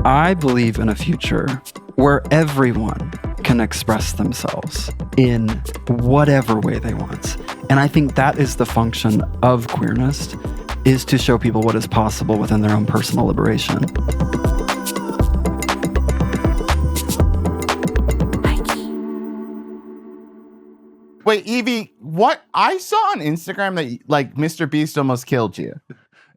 I believe in a future where everyone can express themselves in whatever way they want. And I think that is the function of Queerness, is to show people what is possible within their own personal liberation. Wait, Yvie, what? I saw on Instagram that, like, MrBeast almost killed you.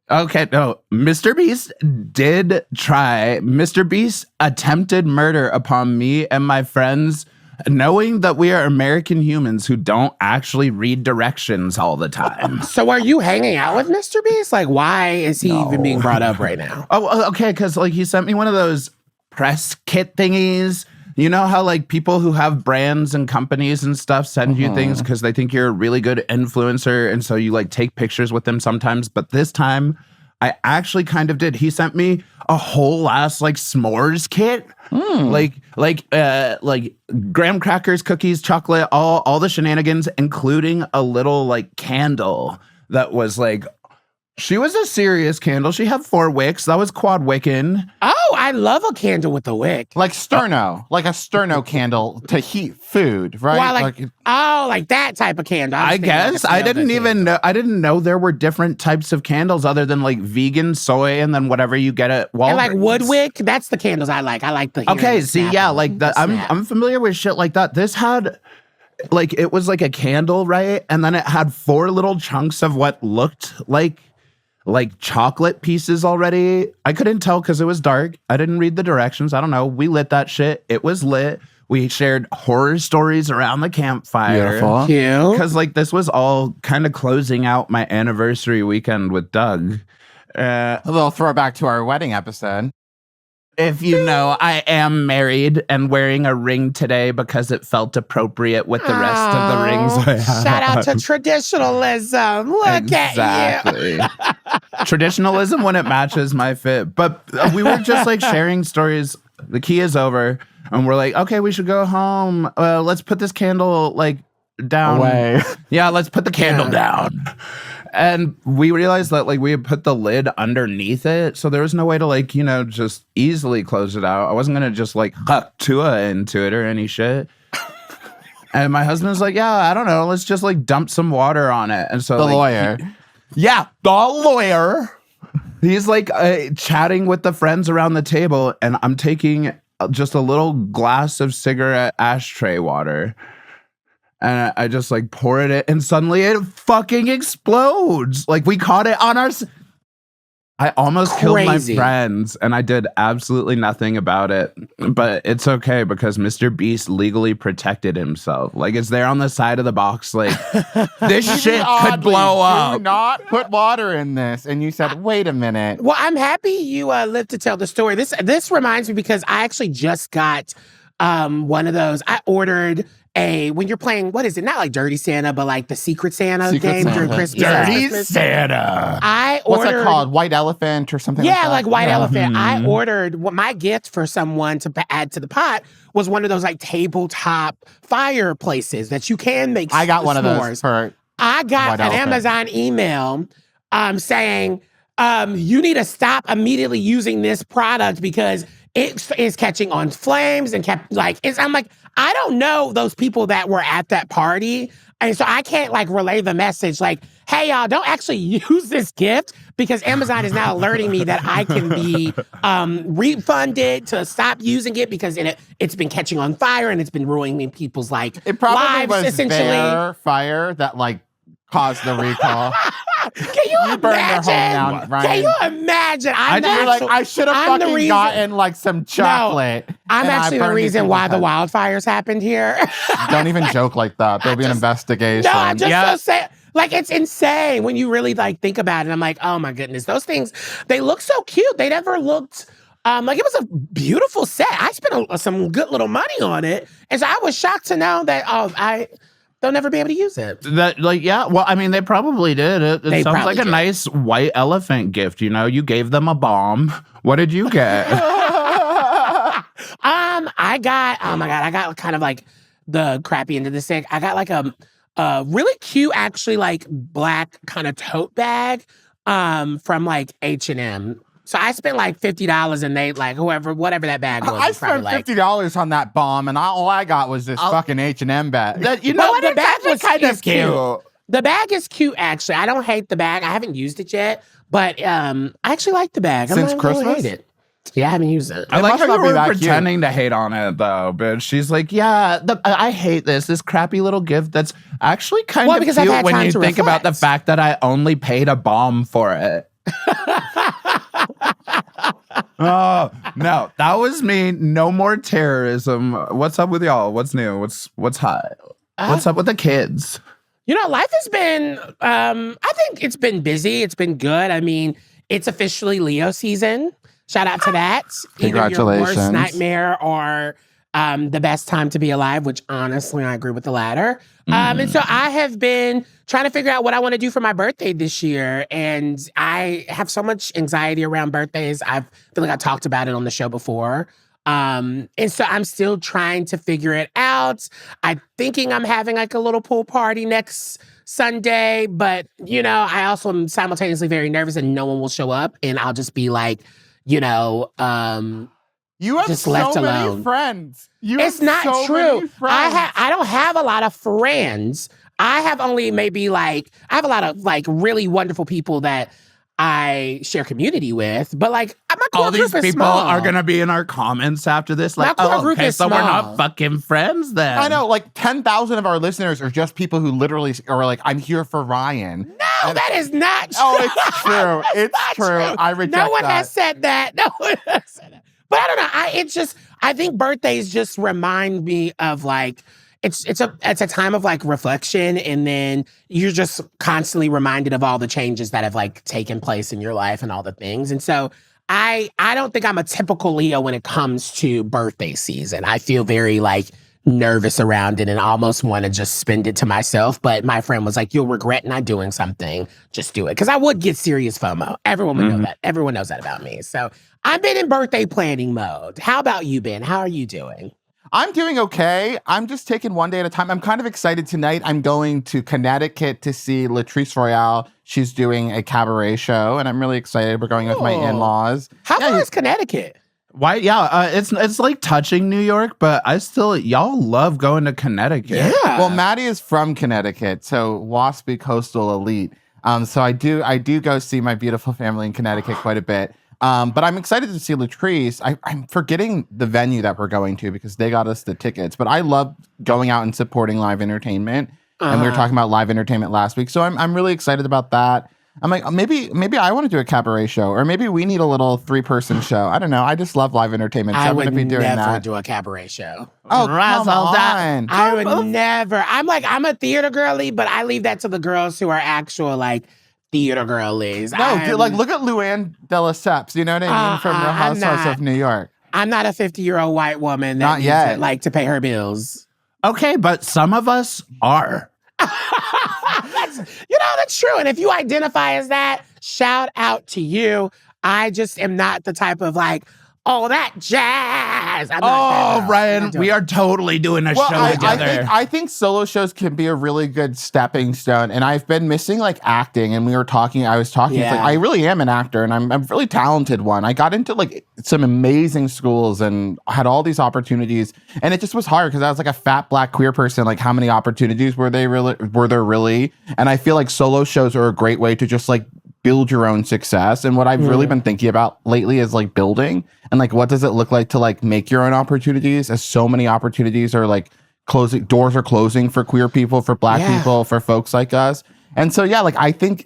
Okay, no, MrBeast did try. MrBeast attempted murder upon me and my friends, knowing that we are American humans who don't actually read directions all the time. So are you hanging out with MrBeast? Like, why is he even being brought up right now? Oh, okay, because like he sent me one of those press kit thingies. You know how like people who have brands and companies and stuff send you things because they think you're a really good influencer, and so you like take pictures with them sometimes. But this time, I actually kind of did. He sent me a whole ass like s'mores kit, like graham crackers, cookies, chocolate, all the shenanigans, including a little like candle that was like. She was a serious candle. She had 4 wicks. That was quad wicking. Oh, I love a candle with a wick. Like like a sterno candle to heat food, right? Well, like that type of candle. I guess I didn't even know. I didn't know there were different types of candles other than like vegan, soy, and then whatever you get at Walmart. And like wood wick. That's the candles I like. I like the. Okay, see, yeah, like that. I'm familiar with shit like that. This had. Like it was like a candle, right? And then it had 4 little chunks of what looked like chocolate pieces already. I couldn't tell because it was dark. I didn't read the directions. I don't know. We lit that shit. It was lit. We shared horror stories around the campfire. Beautiful. Cute. Because like this was all kind of closing out my anniversary weekend with Doug. A little throwback to our wedding episode. If you know, I am married and wearing a ring today because it felt appropriate with the rest of the rings I have. Shout out to traditionalism. Look at you. Traditionalism when it matches my fit. But we were just like sharing stories. The key is over. And we're like, okay, we should go home. Let's put this candle like down. Away. Yeah, let's put the candle down. And we realized that like we had put the lid underneath it. So there was no way to like, you know, just easily close it out. I wasn't going to just like huck Tua into it or any shit. And my husband was like, yeah, I don't know. Let's just like dump some water on it. And so The like, lawyer. the lawyer. He's like chatting with the friends around the table. And I'm taking just a little glass of cigarette ashtray water. And I just like pour it in, and suddenly it fucking explodes. Like we caught it on our. I almost killed my friends, and I did absolutely nothing about it. But it's okay because MrBeast legally protected himself. Like it's there on the side of the box. Like this shit could blow up. Do not put water in this. And you said, wait a minute. Well, I'm happy you lived to tell the story. This reminds me because I actually just got one of those. I ordered when you're playing, what is it? Not like Dirty Santa, but like the Secret Santa game during Christmas. Dirty Santa. What's that called? White Elephant or something like that? Yeah, like White Elephant. I ordered, my gift for someone to add to the pot was one of those like tabletop fireplaces that you can make I got one s'mores. of those for I got an Amazon email saying, you need to stop immediately using this product because it is catching on flames and I'm like, I don't know those people that were at that party. And so I can't like relay the message like, hey, y'all, don't actually use this gift because Amazon is now alerting me that I can be refunded to stop using it because it's been catching on fire and it's been ruining people's like it probably lives, was essentially. their fire that like caused the recall. Can you imagine? Burned their home down, Ryan. Can you imagine? I should have fucking gotten like some chocolate. No, I'm actually the reason why the wildfires happened here. Don't even joke like that. There'll be an investigation. No, I'm just so sad. Like, it's insane when you really like think about it. I'm like, oh my goodness, those things, they look so cute. They never looked like it was a beautiful set. I spent some good little money on it. And so I was shocked to know that, they'll never be able to use it. Well, I mean, they probably did. It sounds like a nice white elephant gift. You know, you gave them a bomb. What did you get? I got kind of like the crappy end of the stick. I got like a really cute, actually, like black kind of tote bag from like H&M. So I spent like $50 and they like whatever that bag was. I spent $50 on that bomb, and all I got was this fucking H&M bag. You know what? The bag was kind of cute. The bag is cute, actually. I don't hate the bag. I haven't used it yet, but I actually like the bag. Since Christmas? I hate it. Yeah, I haven't used it. I like must how not you be were that pretending to hate on it, though, bitch. She's like, yeah, I hate this crappy little gift that's actually kind of because I've cute had when time you to think about the reflect. fact that I only paid a bomb for it. Oh, no, that was me. No more terrorism. What's up with y'all? What's new? What's hot? What's up with the kids? You know, life has been, I think it's been busy. It's been good. I mean, it's officially Leo season. Shout out to that. Congratulations. Either your worst nightmare or the best time to be alive, which honestly, I agree with the latter. And so I have been trying to figure out what I want to do for my birthday this year. And I have so much anxiety around birthdays. I feel like I talked about it on the show before. And so I'm still trying to figure it out. I'm thinking I'm having like a little pool party next Sunday, but you know, I also am simultaneously very nervous and no one will show up and I'll just be like, you know, you have just so left many alone. friends. It's not so true. many friends. I don't have a lot of friends. I have only maybe like, I have a lot of like really wonderful people that I share community with, but like my core All group these is people small. are going to be in our comments after this. Like, My core oh, group okay, is so we're small. not fucking friends then. I know, like 10,000 of our listeners are just people who literally are like, I'm here for Ryan. No, that is not true. Oh, it's true. It's not true. I reject No one that. has said that. No one has said that. But I don't know. I think birthdays just remind me of like, it's a time of like reflection, and then you're just constantly reminded of all the changes that have like taken place in your life and all the things. And so I don't think I'm a typical Leo when it comes to birthday season. I feel very like nervous around it and almost want to just spend it to myself. But my friend was like, you'll regret not doing something. Just do it. Because I would get serious FOMO. Everyone would know that. Everyone knows that about me. So I've been in birthday planning mode. How about you, Ben? How are you doing? I'm doing okay. I'm just taking one day at a time. I'm kind of excited tonight. I'm going to Connecticut to see Latrice Royale. She's doing a cabaret show, and I'm really excited. We're going with my in-laws. How far is Connecticut? Why? Yeah, it's like touching New York, but y'all love going to Connecticut. Yeah. Well, Maddie is from Connecticut, so waspy coastal elite. So I do go see my beautiful family in Connecticut quite a bit. But I'm excited to see Latrice. I'm forgetting the venue that we're going to because they got us the tickets. But I love going out and supporting live entertainment. And we were talking about live entertainment last week. So I'm really excited about that. I'm like, maybe I want to do a cabaret show, or maybe we need a little 3-person show. I don't know. I just love live entertainment. So I I'm would going to be doing never that. do a cabaret show. Oh, Razzle come that. on. I would never. I'm a theater girly, but I leave that to the girls who are actual like theater girlies. No, dude, like look at Luann de Lesseps. You know what I mean? From Real I'm Housewives not. of New York. I'm not a 50-year-old white woman that Not needs yet. to, like to pay her bills. Okay, but some of us are. That's true. And if you identify as that, shout out to you. I just am not the type of like, oh, that jazz. I'm not Oh, that, Ryan, we are totally doing a show together. I think solo shows can be a really good stepping stone. And I've been missing like acting. And I was talking, it's like, I really am an actor and I'm a really talented one. I got into like some amazing schools and had all these opportunities. And it just was hard because I was like a fat black queer person. Like how many opportunities were there really? And I feel like solo shows are a great way to just like build your own success. And what I've really been thinking about lately is like building and like what does it look like to like make your own opportunities, as so many opportunities are like closing, doors are closing for queer people, for black people, for folks like us. And so like I think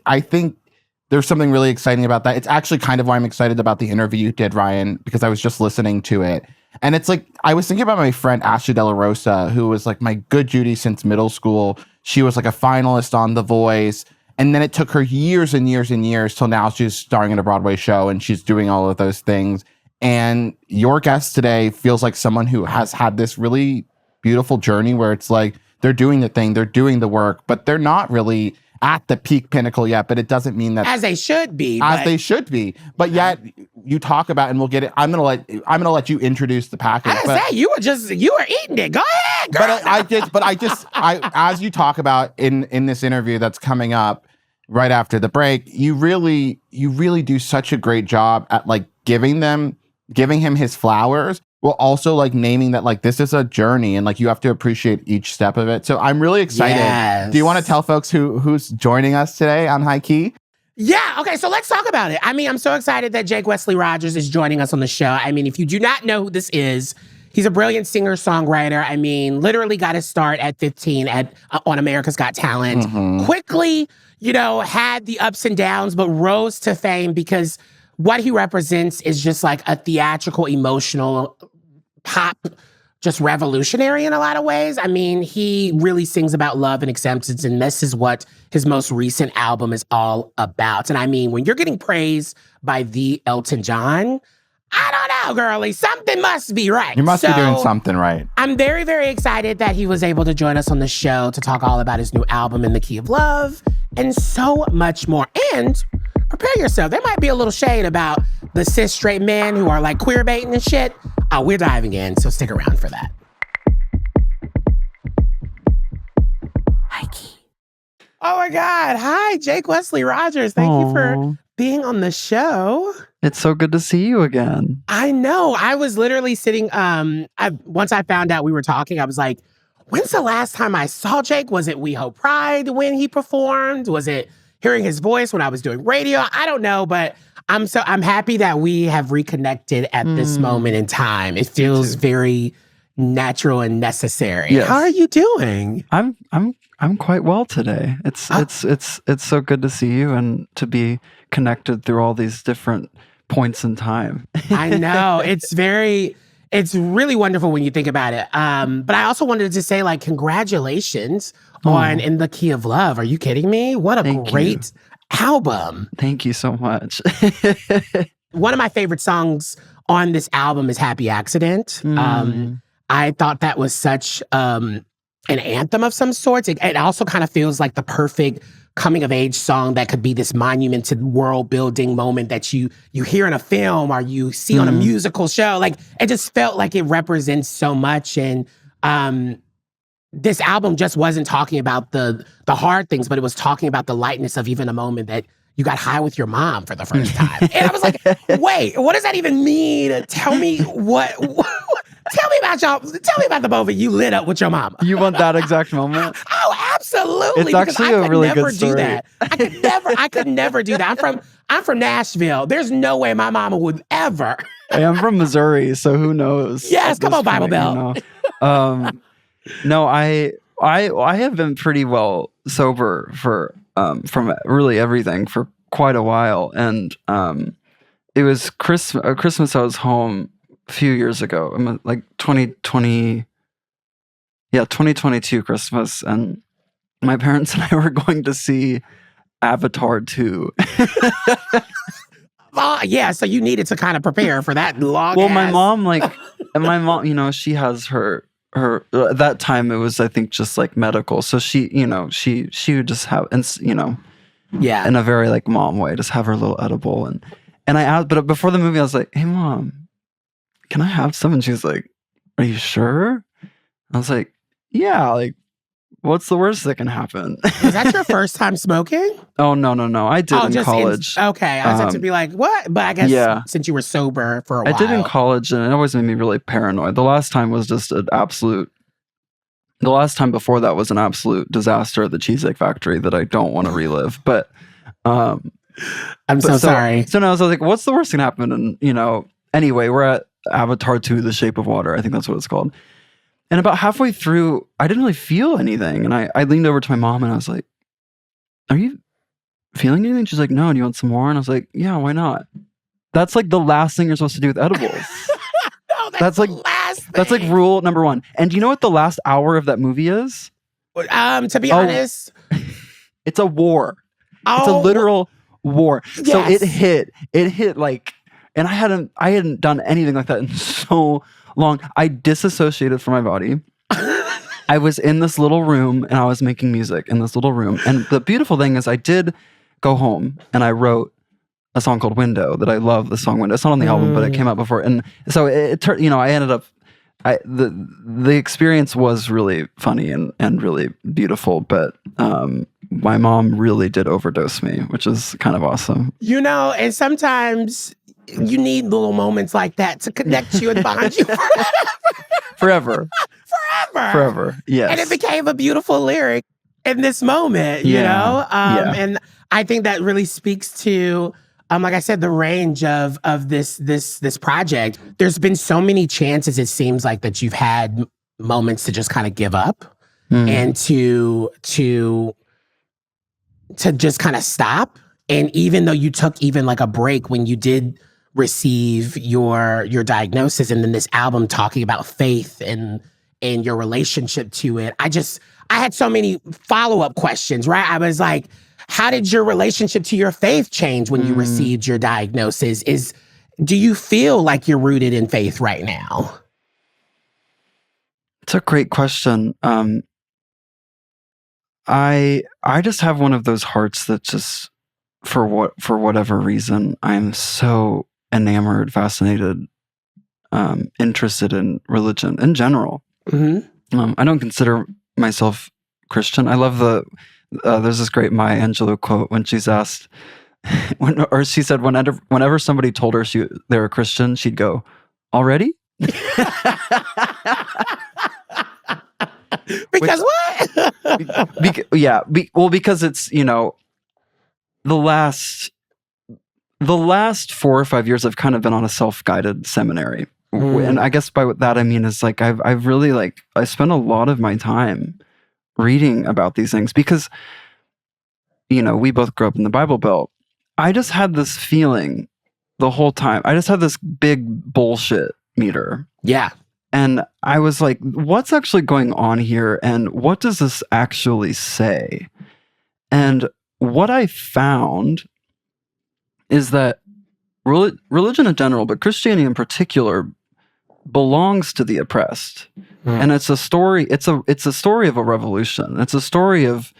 there's something really exciting about that. It's actually kind of why I'm excited about the interview you did, Ryan, because I was just listening to it. And it's like I was thinking about my friend Ashley De La Rosa, who was like my good Judy since middle school. She was like a finalist on The Voice. And then it took her years and years and years till now she's starring in a Broadway show and she's doing all of those things. And your guest today feels like someone who has had this really beautiful journey where it's like they're doing the thing, they're doing the work, but they're not really at the peak pinnacle yet. But it doesn't mean that as they should be. They should be. But yet you talk about, and we'll get it. I'm gonna let you introduce the package. I didn't say you were eating it. Go ahead, girl. But I as you talk about in this interview that's coming up, right after the break, you really do such a great job at like giving him his flowers, while also like naming that like this is a journey and like you have to appreciate each step of it. So I'm really excited. Yes. Do you want to tell folks who's joining us today on HighKey? Yeah, okay, so let's talk about it. I mean, I'm so excited that Jake Wesley Rogers is joining us on the show. I mean, if you do not know who this is, he's a brilliant singer-songwriter. I mean, literally got his start at 15 on America's Got Talent. Mm-hmm. Quickly, had the ups and downs, but rose to fame because what he represents is just like a theatrical, emotional pop, just revolutionary in a lot of ways. I mean, he really sings about love and acceptance, and this is what his most recent album is all about. And I mean, when you're getting praised by the Elton John, I don't know, girlie, something must be right. You must be doing something right. I'm very, very excited that he was able to join us on the show to talk all about his new album, In the Key of Love, and so much more. And prepare yourself. There might be a little shade about the cis straight men who are like queer baiting and shit. We're diving in, so stick around for that. HighKey. Oh my God. Hi, Jake Wesley Rogers. Thank you for being on the show. It's so good to see you again. I know. I was literally sitting, once I found out we were talking, I was like, when's the last time I saw Jake? Was it We Hope Pride when he performed? Was it hearing his voice when I was doing radio? I don't know, but I'm happy that we have reconnected at this moment in time. It feels very natural and necessary. Yes. How are you doing? I'm quite well today. It's so good to see you and to be connected through all these different points in time. I know. It's really wonderful when you think about it. But I also wanted to say, like, congratulations on In the Key of Love. Are you kidding me? What a great album. Thank you so much. One of my favorite songs on this album is Happy Accident. I thought that was such an anthem of some sorts. It also kind of feels like the perfect coming of age song that could be this monument to world building moment that you hear in a film or you see on a musical show. Like, it just felt like it represents so much. And this album just wasn't talking about the hard things, but it was talking about the lightness of even a moment that you got high with your mom for the first time. And I was like, wait, what does that even mean? Tell me tell me about y'all. Tell me about the moment you lit up with your mama. You want that exact moment? Oh, absolutely. It's actually a really good story. Do that. I could never do that. I'm from Nashville. There's no way my mama would ever. Hey, I'm from Missouri, so who knows? Yes, come on, Bible Belt. No, I have been pretty well sober for from really everything for quite a while, and it was Christmas. I was home a few years ago, like 2022 Christmas, and my parents and I were going to see Avatar 2. Yeah, so you needed to kind of prepare for that long. Well, my mom, she has her at that time it was, I think, just like medical. So she would just have, and yeah, in a very like mom way, just have her little edible. And I asked, but before the movie, I was like, "Hey, Mom, can I have some?" And she was like, "Are you sure?" I was like, "Yeah, like, what's the worst that can happen?" Was that your first time smoking? Oh, no. I did in college. Okay. I was about to be like, what? But I guess since you were sober for a while. I did in college, and it always made me really paranoid. The last time was just the last time before that was an absolute disaster at the Cheesecake Factory that I don't want to relive. But I'm so sorry. So now I was like, what's the worst that can happen? And, anyway, we're at Avatar 2, The Shape of Water. I think that's what it's called. And about halfway through, I didn't really feel anything. And I leaned over to my mom and I was like, "Are you feeling anything?" She's like, "No, do you want some more?" And I was like, "Yeah, why not?" That's like the last thing you're supposed to do with edibles. No, that's like last thing. That's like rule number 1. And do you know what the last hour of that movie is? To be honest, it's a war. It's a literal war. Yes. So it hit like, and I hadn't done anything like that in so long. I disassociated from my body. I was in this little room and I was making music in this little room. And the beautiful thing is I did go home and I wrote a song called Window that I love. The song Window. It's not on the album, but it came out before. And so it turned, I ended up, the experience was really funny and really beautiful. But my mom really did overdose me, which is kind of awesome. You know, and sometimes you need little moments like that to connect you and bond you Forever. Forever. Yes. And it became a beautiful lyric in this moment, you know? And I think that really speaks to, like I said, the range of this project. There's been so many chances, it seems like, that you've had moments to just kind of give up and to just kind of stop. And even though you took even like a break when you did receive your diagnosis, and then this album talking about faith and your relationship to it, I had so many follow-up questions, right? I was like, how did your relationship to your faith change when you received your diagnosis? Do you feel like you're rooted in faith right now? It's a great question. I just have one of those hearts that just, for whatever reason, I'm so enamored, fascinated, interested in religion in general. I don't consider myself Christian. I love there's this great Maya Angelou quote when she's asked, she said whenever somebody told her they were Christian, she'd go, "Already?" Because what? Because it's, the last 4 or 5 years I've kind of been on a self-guided seminary. And I guess by that I mean is like I've really I spent a lot of my time reading about these things because we both grew up in the Bible Belt. I just had this feeling the whole time. I just had this big bullshit meter. Yeah. And I was like, what's actually going on here? And what does this actually say? And what I found is that religion in general, but Christianity in particular, belongs to the oppressed. And it's a story, it's a story of a revolution. It's a story of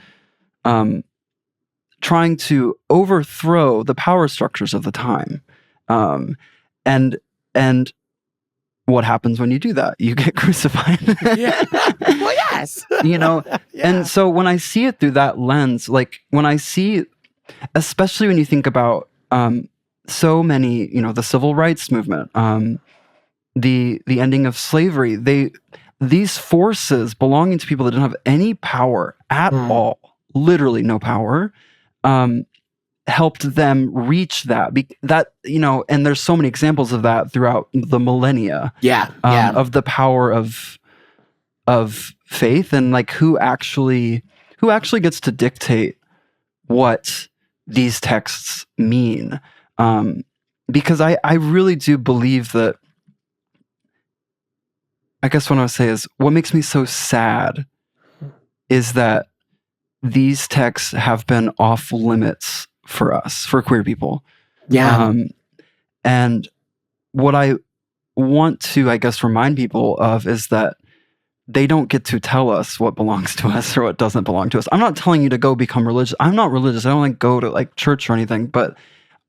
trying to overthrow the power structures of the time. And what happens when you do that? You get crucified. Yeah. Well, yes. And so when I see it through that lens, when I see, especially when you think about so many, the civil rights movement, the ending of slavery, these forces belonging to people that didn't have any power at all, literally no power, helped them reach that. And there's so many examples of that throughout the millennia. Of the power of faith and who actually gets to dictate what these texts mean. Because I really do believe that, I guess what I would say is, what makes me so sad is that these texts have been off limits for us, for queer people. And what I want to, I guess, remind people of is that they don't get to tell us what belongs to us or what doesn't belong to us. I'm not telling you to go become religious. I'm not religious. I don't go to church or anything, but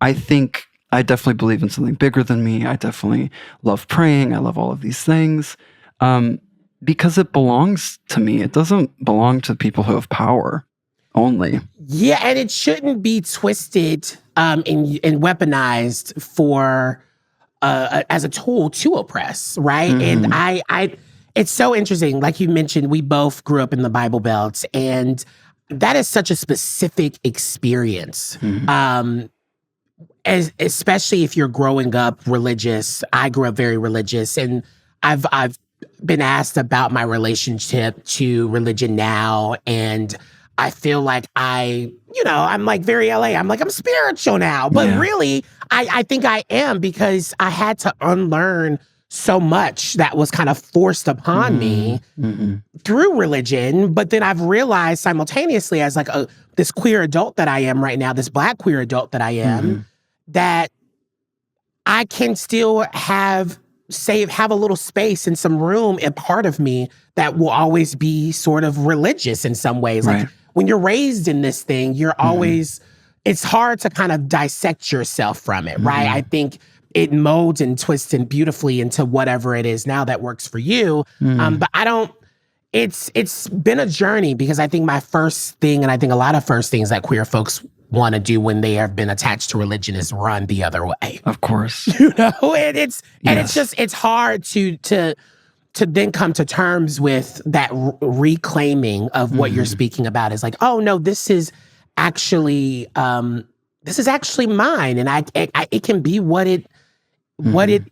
I think I definitely believe in something bigger than me. I definitely love praying. I love all of these things. Because it belongs to me. It doesn't belong to people who have power only. Yeah, and it shouldn't be twisted and weaponized for as a tool to oppress, right? And I it's so interesting. Like you mentioned, we both grew up in the Bible Belt, and that is such a specific experience. Especially if you're growing up religious. I grew up very religious, and I've been asked about my relationship to religion now, and I feel like I'm very LA. I'm spiritual now, but really, I think I am, because I had to unlearn so much that was kind of forced upon me through religion. But then I've realized simultaneously, as this queer adult that I am right now, this Black queer adult that I am, that I can still have a little space and some room and part of me that will always be sort of religious in some ways. Right. When you're raised in this thing, you're always, it's hard to kind of dissect yourself from it, right? I think it molds and twists and beautifully into whatever it is now that works for you. But I don't, it's been a journey because I think my first thing, and I think a lot of first things that queer folks want to do when they have been attached to religion is run the other way. Of course. And it's hard to then come to terms with that reclaiming of what you're speaking about is like, oh no, this is actually mine, and it can be what it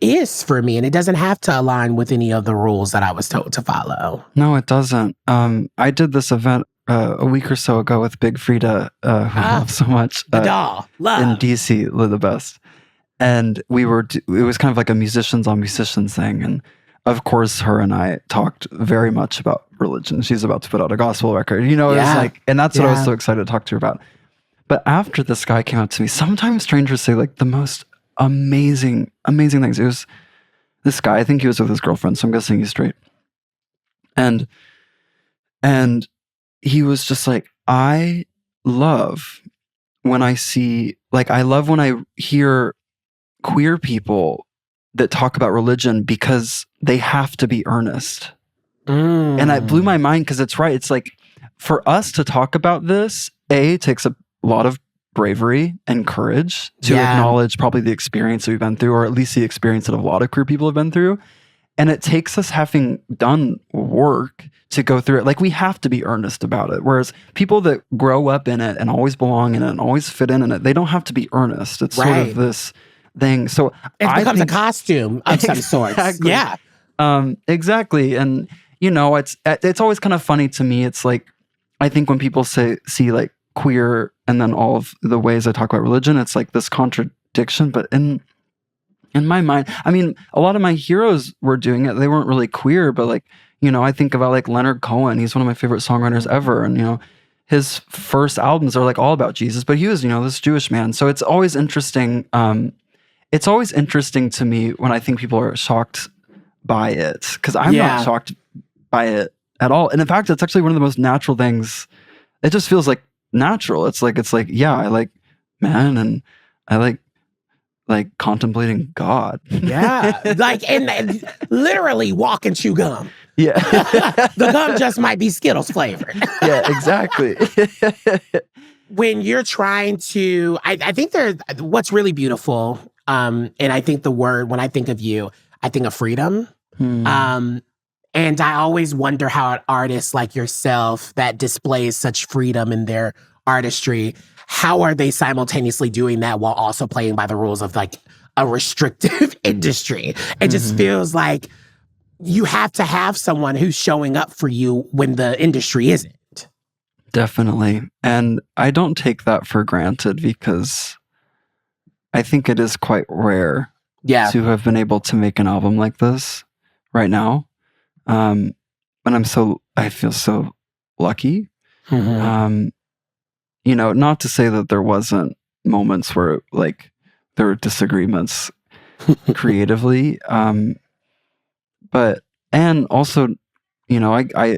is for me, and it doesn't have to align with any of the rules that I was told to follow. No, it doesn't. I did this event a week or so ago with Big Frida, who I love so much. The doll, love in DC, the best. And it was kind of like a musicians on musicians thing, and of course, her and I talked very much about religion. She's about to put out a gospel record, It was like, and that's what I was so excited to talk to her about. But after this guy came out to me, sometimes strangers say like the most amazing things. It was this guy, I think he was with his girlfriend, so I'm guessing he's straight. And he was just like, I love when I hear queer people that talk about religion because they have to be earnest. And it blew my mind because it's right. It's like, for us to talk about this, takes a lot of bravery and courage to acknowledge probably the experience that we've been through, or at least the experience that a lot of queer people have been through. And it takes us having done work to go through it. Like, we have to be earnest about it. Whereas people that grow up in it and always belong in it and always fit in it, they don't have to be earnest. It's sort of this thing. So it becomes a costume of some sort. Yeah. Exactly. And it's always kind of funny to me. It's like, I think when people see like queer and then all of the ways I talk about religion, it's like this contradiction. But in my mind, I mean, a lot of my heroes were doing it. They weren't really queer, but like, I think about like Leonard Cohen. He's one of my favorite songwriters ever. And, his first albums are like all about Jesus, but he was, this Jewish man. So it's always interesting. It's always interesting to me when I think people are shocked by it, because I'm not shocked by it at all. And in fact, it's actually one of the most natural things. It just feels like natural. It's like, I like men, and I like contemplating God. Yeah. Like, and literally walk and chew gum. Yeah. The gum just might be Skittles flavored. Yeah, exactly. When you're trying to, I think what's really beautiful, and I think when I think of you, I think of freedom. And I always wonder how an artist like yourself that displays such freedom in their artistry, how are they simultaneously doing that while also playing by the rules of like a restrictive industry? It just feels like you have to have someone who's showing up for you when the industry isn't. Definitely. And I don't take that for granted, because I think it is quite rare to have been able to make an album like this right now. And I feel so lucky. Not to say that there wasn't moments where like there were disagreements creatively. And also, I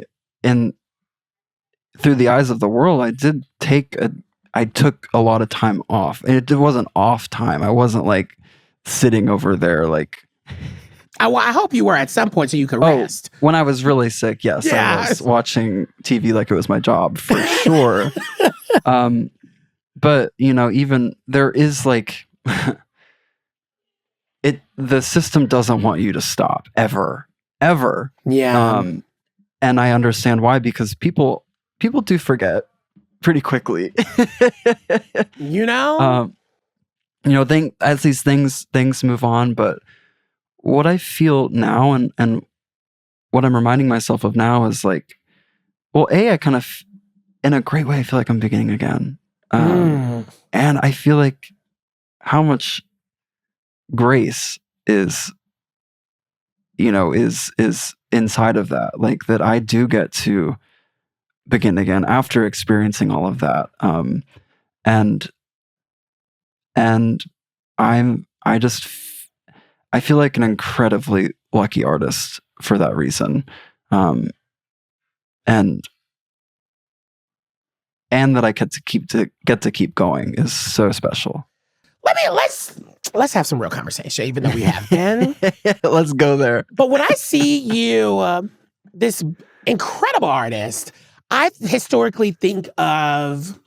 through the eyes of the world, I took a lot of time off. And it wasn't off time. I wasn't like sitting over there like. I hope you were at some point so you could rest. When I was really sick, yes. I was watching TV like it was my job, for sure. But, even there is like, the system doesn't want you to stop ever. Yeah. And I understand why, because people do forget pretty quickly. As these things move on, but what I feel now and what I'm reminding myself of now is like, well, I kind of, in a great way, I feel like I'm beginning again. And I feel like how much grace is inside of that, like that I do get to begin again after experiencing all of that. And I feel like an incredibly lucky artist for that reason. And that I get to keep going is so special. Let's have some real conversation, even though we have been. Let's go there. But when I see you, this incredible artist. I historically think of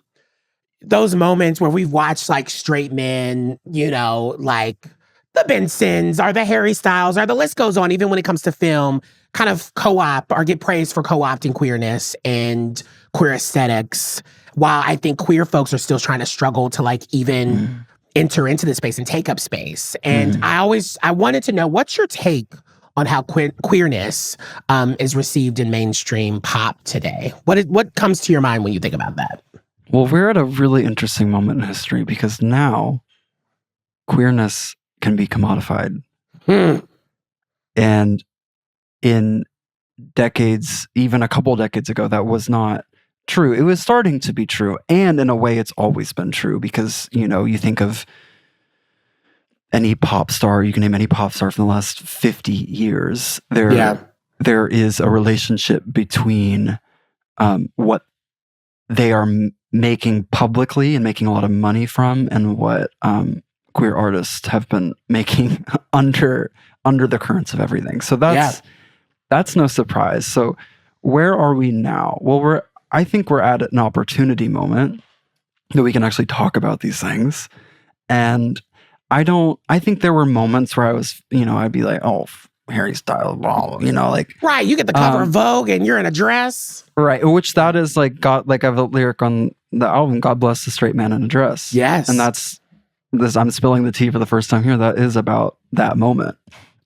those moments where we've watched like straight men, you know, like the Bensons or the Harry Styles or the list goes on, even when it comes to film, kind of co-op or get praised for co-opting queerness and queer aesthetics. While I think queer folks are still trying to struggle to like even enter into this space and take up space. And I wanted to know, what's your take on how queerness is received in mainstream pop today? What comes to your mind when you think about that? Well, we're at a really interesting moment in history because now queerness can be commodified. And in decades, even a couple decades ago, that was not true. It was starting to be true. And in a way, it's always been true because, you know, you think of any pop star, you can name any pop star from the last 50 years. There is a relationship between what they are making publicly and making a lot of money from and what queer artists have been making under the currents of everything. So that's no surprise. So where are we now? Well, I think we're at an opportunity moment that we can actually talk about these things. And I think there were moments where I was, you know, I'd be like, oh, Harry Styles, blah, you know, like. Right, you get the cover of Vogue and you're in a dress. Right, which that is like, I have a lyric on the album, God Bless the Straight Man in a Dress. Yes. And that's this, I'm spilling the tea for the first time here. That is about that moment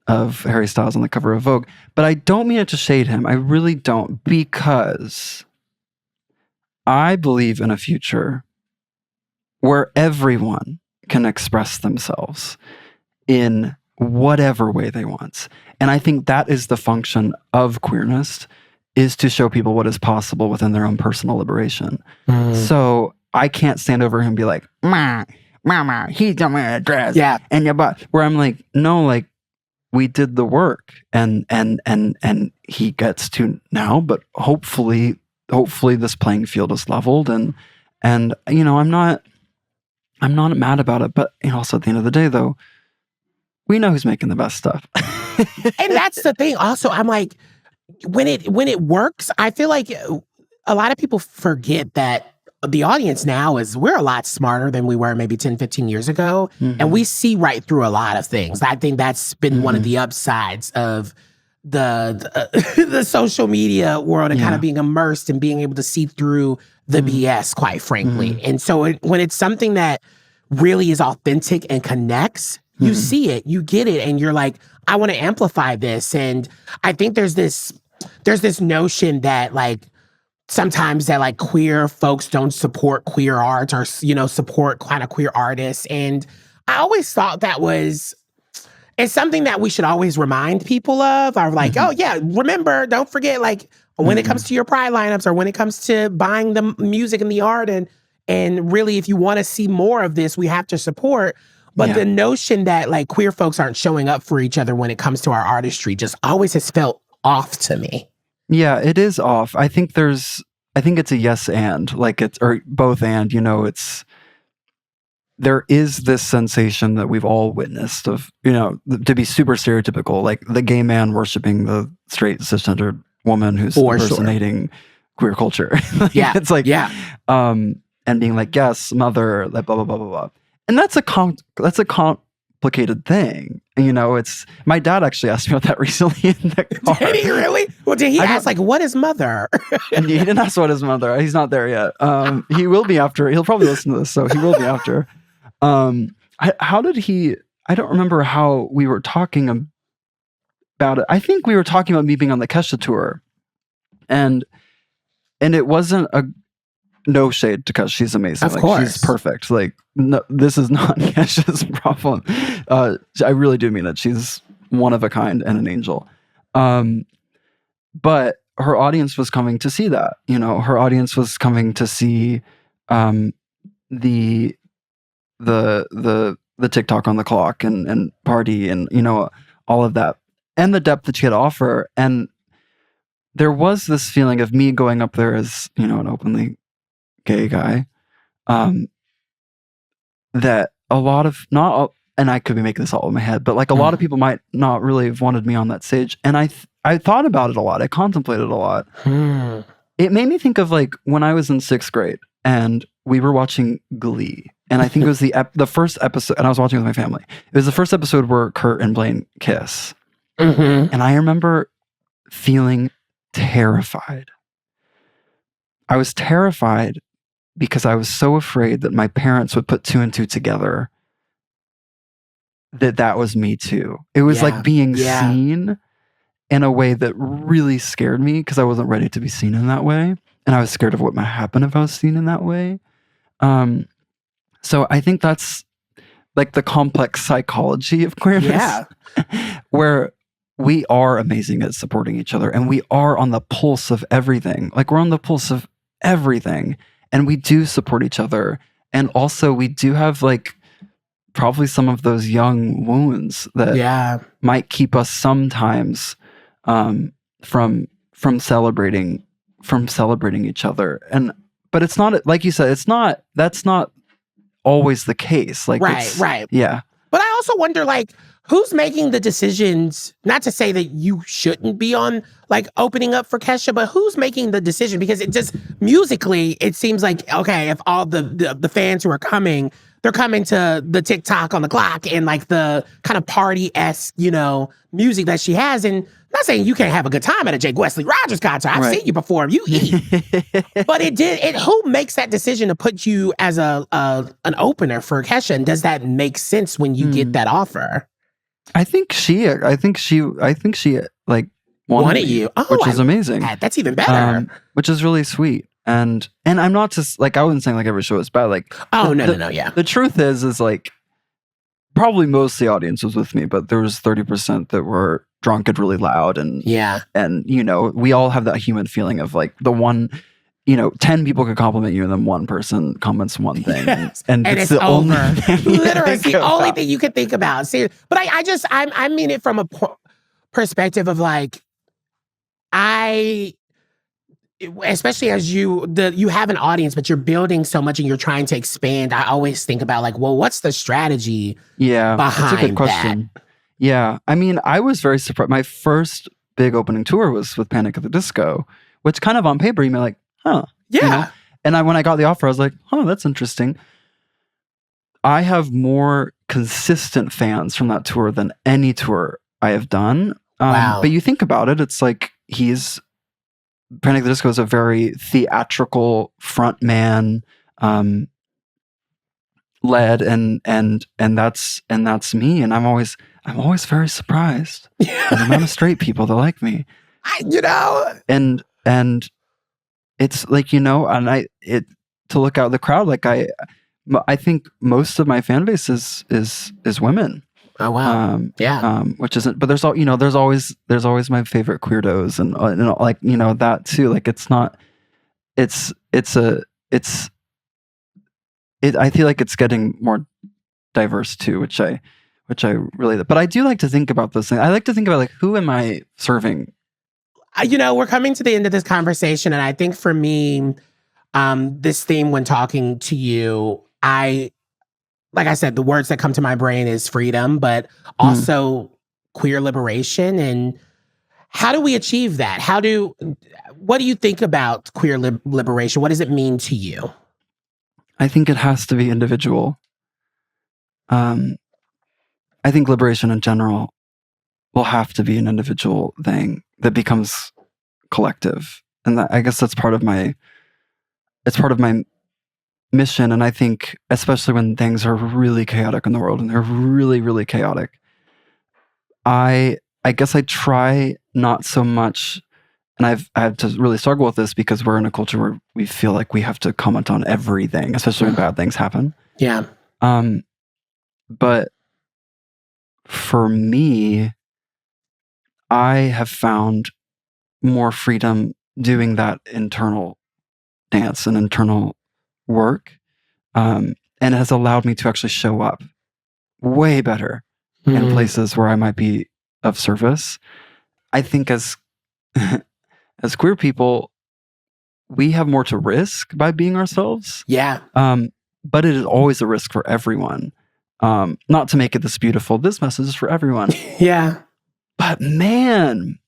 of Harry Styles on the cover of Vogue. But I don't mean it to shade him. I really don't, because I believe in a future where everyone can express themselves in whatever way they want. And I think that is the function of queerness, is to show people what is possible within their own personal liberation. So I can't stand over him and be like, Mama, he's not wearing a dress. Yeah. And your butt. Where I'm like, no, like, we did the work and he gets to now, but hopefully this playing field is leveled and you know, I'm not mad about it, but you know, also at the end of the day though, we know who's making the best stuff. And that's the thing. Also, I'm like, when it works, I feel like a lot of people forget that the audience now we're a lot smarter than we were maybe 10, 15 years ago. And we see right through a lot of things. I think that's been one of the upsides of the social media world and kind of being immersed and being able to see through the BS, quite frankly. And so when it's something that really is authentic and connects, you see it, you get it, and you're like, I want to amplify this. And I think there's this notion that like sometimes that like queer folks don't support queer art or, you know, support kind of queer artists. And I always thought it's something that we should always remind people of. Or like, oh yeah, remember, don't forget, like when it comes to your Pride lineups or when it comes to buying the music and the art and really, if you want to see more of this, we have to support. But the notion that like queer folks aren't showing up for each other when it comes to our artistry just always has felt off to me. Yeah, it is off. I think it's a yes and, like it's, or both and, you know, there is this sensation that we've all witnessed of, you know, to be super stereotypical, like the gay man worshiping the straight cisgendered woman who's impersonating queer culture. It's like, and being like, yes, mother, like blah, blah, blah, blah, blah. And that's a complicated thing. You know, it's, my dad actually asked me about that recently in the car. Did he really? Well, did he ask like, what is mother? And he didn't ask what is mother. He's not there yet. He will be after. He'll probably listen to this, so he will be after. How did he, I don't remember how we were talking about it. I think we were talking about me being on the Kesha tour. And it wasn't no shade to Kesha. She's amazing. Of course. She's perfect. Like, no, this is not Kesha's problem. I really do mean it. She's one of a kind and an angel. But her audience was coming to see that. You know, her audience was coming to see the TikTok on the clock and party and, you know, all of that. And the depth that she had to offer. And there was this feeling of me going up there as, you know, an openly gay guy, that a lot of, and I could be making this all in my head, but like a lot of people might not really have wanted me on that stage. And I thought about it a lot. I contemplated a lot. It made me think of like when I was in 6th grade and we were watching Glee. And I think it was the first episode, and I was watching with my family. It was the first episode where Kurt and Blaine kiss. And I remember feeling terrified. I was terrified because I was so afraid that my parents would put 2 and 2 together, that was me too. It was like being seen in a way that really scared me because I wasn't ready to be seen in that way. And I was scared of what might happen if I was seen in that way. So I think that's like the complex psychology of queerness, where we are amazing at supporting each other and we are on the pulse of everything. Like we're on the pulse of everything and we do support each other. And also we do have like probably some of those young wounds that might keep us sometimes from celebrating each other. But it's not, like you said, that's not always the case. Like right. Yeah. But I also wonder, like, who's making the decisions? Not to say that you shouldn't be on, like, opening up for Kesha, but who's making the decision? Because it just, musically, it seems like, okay, if all the fans who are coming, they're coming to the TikTok on the clock and, like, the kind of party-esque, music that she has. And not saying you can't have a good time at a Wesley Rogers concert. I've seen you perform. You eat. But who makes that decision to put you as an opener for Kesha? And does that make sense when you get that offer? I think she like wanted you, which is amazing. That's even better. Which is really sweet. And I'm not just like, I wasn't saying like every show is bad. Like, no. The truth is like, probably most of the audience was with me, but there was 30% that were drunk and really loud. And we all have that human feeling of like the one, 10 people could compliment you and then one person comments one thing. And it's the over. Only literally it's the only thing you can think about. See, but I mean it from a perspective of like, especially as you have an audience, but you're building so much and you're trying to expand. I always think about like, well, what's the strategy behind that's a good question. that? Yeah. I mean, I was very surprised. My first big opening tour was with Panic at the Disco, which kind of on paper, you're like, huh. Yeah. And when I got the offer, I was like, oh, that's interesting. I have more consistent fans from that tour than any tour I have done. Wow. But you think about it, it's like Panic at the Disco is a very theatrical front man led and that's me. And I'm always very surprised by the amount of straight people that like me. And it's like, to look out the crowd, like I think most of my fan base is women. Oh wow. Which isn't, but there's always my favorite queerdos and like, that too. Like I feel like it's getting more diverse too, which I really, but I do like to think about those things. I like to think about like, who am I serving? We're coming to the end of this conversation. And I think for me, this theme when talking to you, like I said, the words that come to my brain is freedom, but also queer liberation. And how do we achieve that? What do you think about queer liberation? What does it mean to you? I think it has to be individual. I think liberation in general will have to be an individual thing that becomes collective. And I guess that's part of my mission. And I think, especially when things are really chaotic in the world, and they're really, really chaotic, I guess I try not so much, and I have to really struggle with this because we're in a culture where we feel like we have to comment on everything, especially when bad things happen. Yeah. But for me, I have found more freedom doing that internal dance and internal work, and it has allowed me to actually show up way better in places where I might be of service. I think as queer people, we have more to risk by being ourselves. Yeah. But it is always a risk for everyone. Not to make it this beautiful, this message is for everyone. Yeah. But man,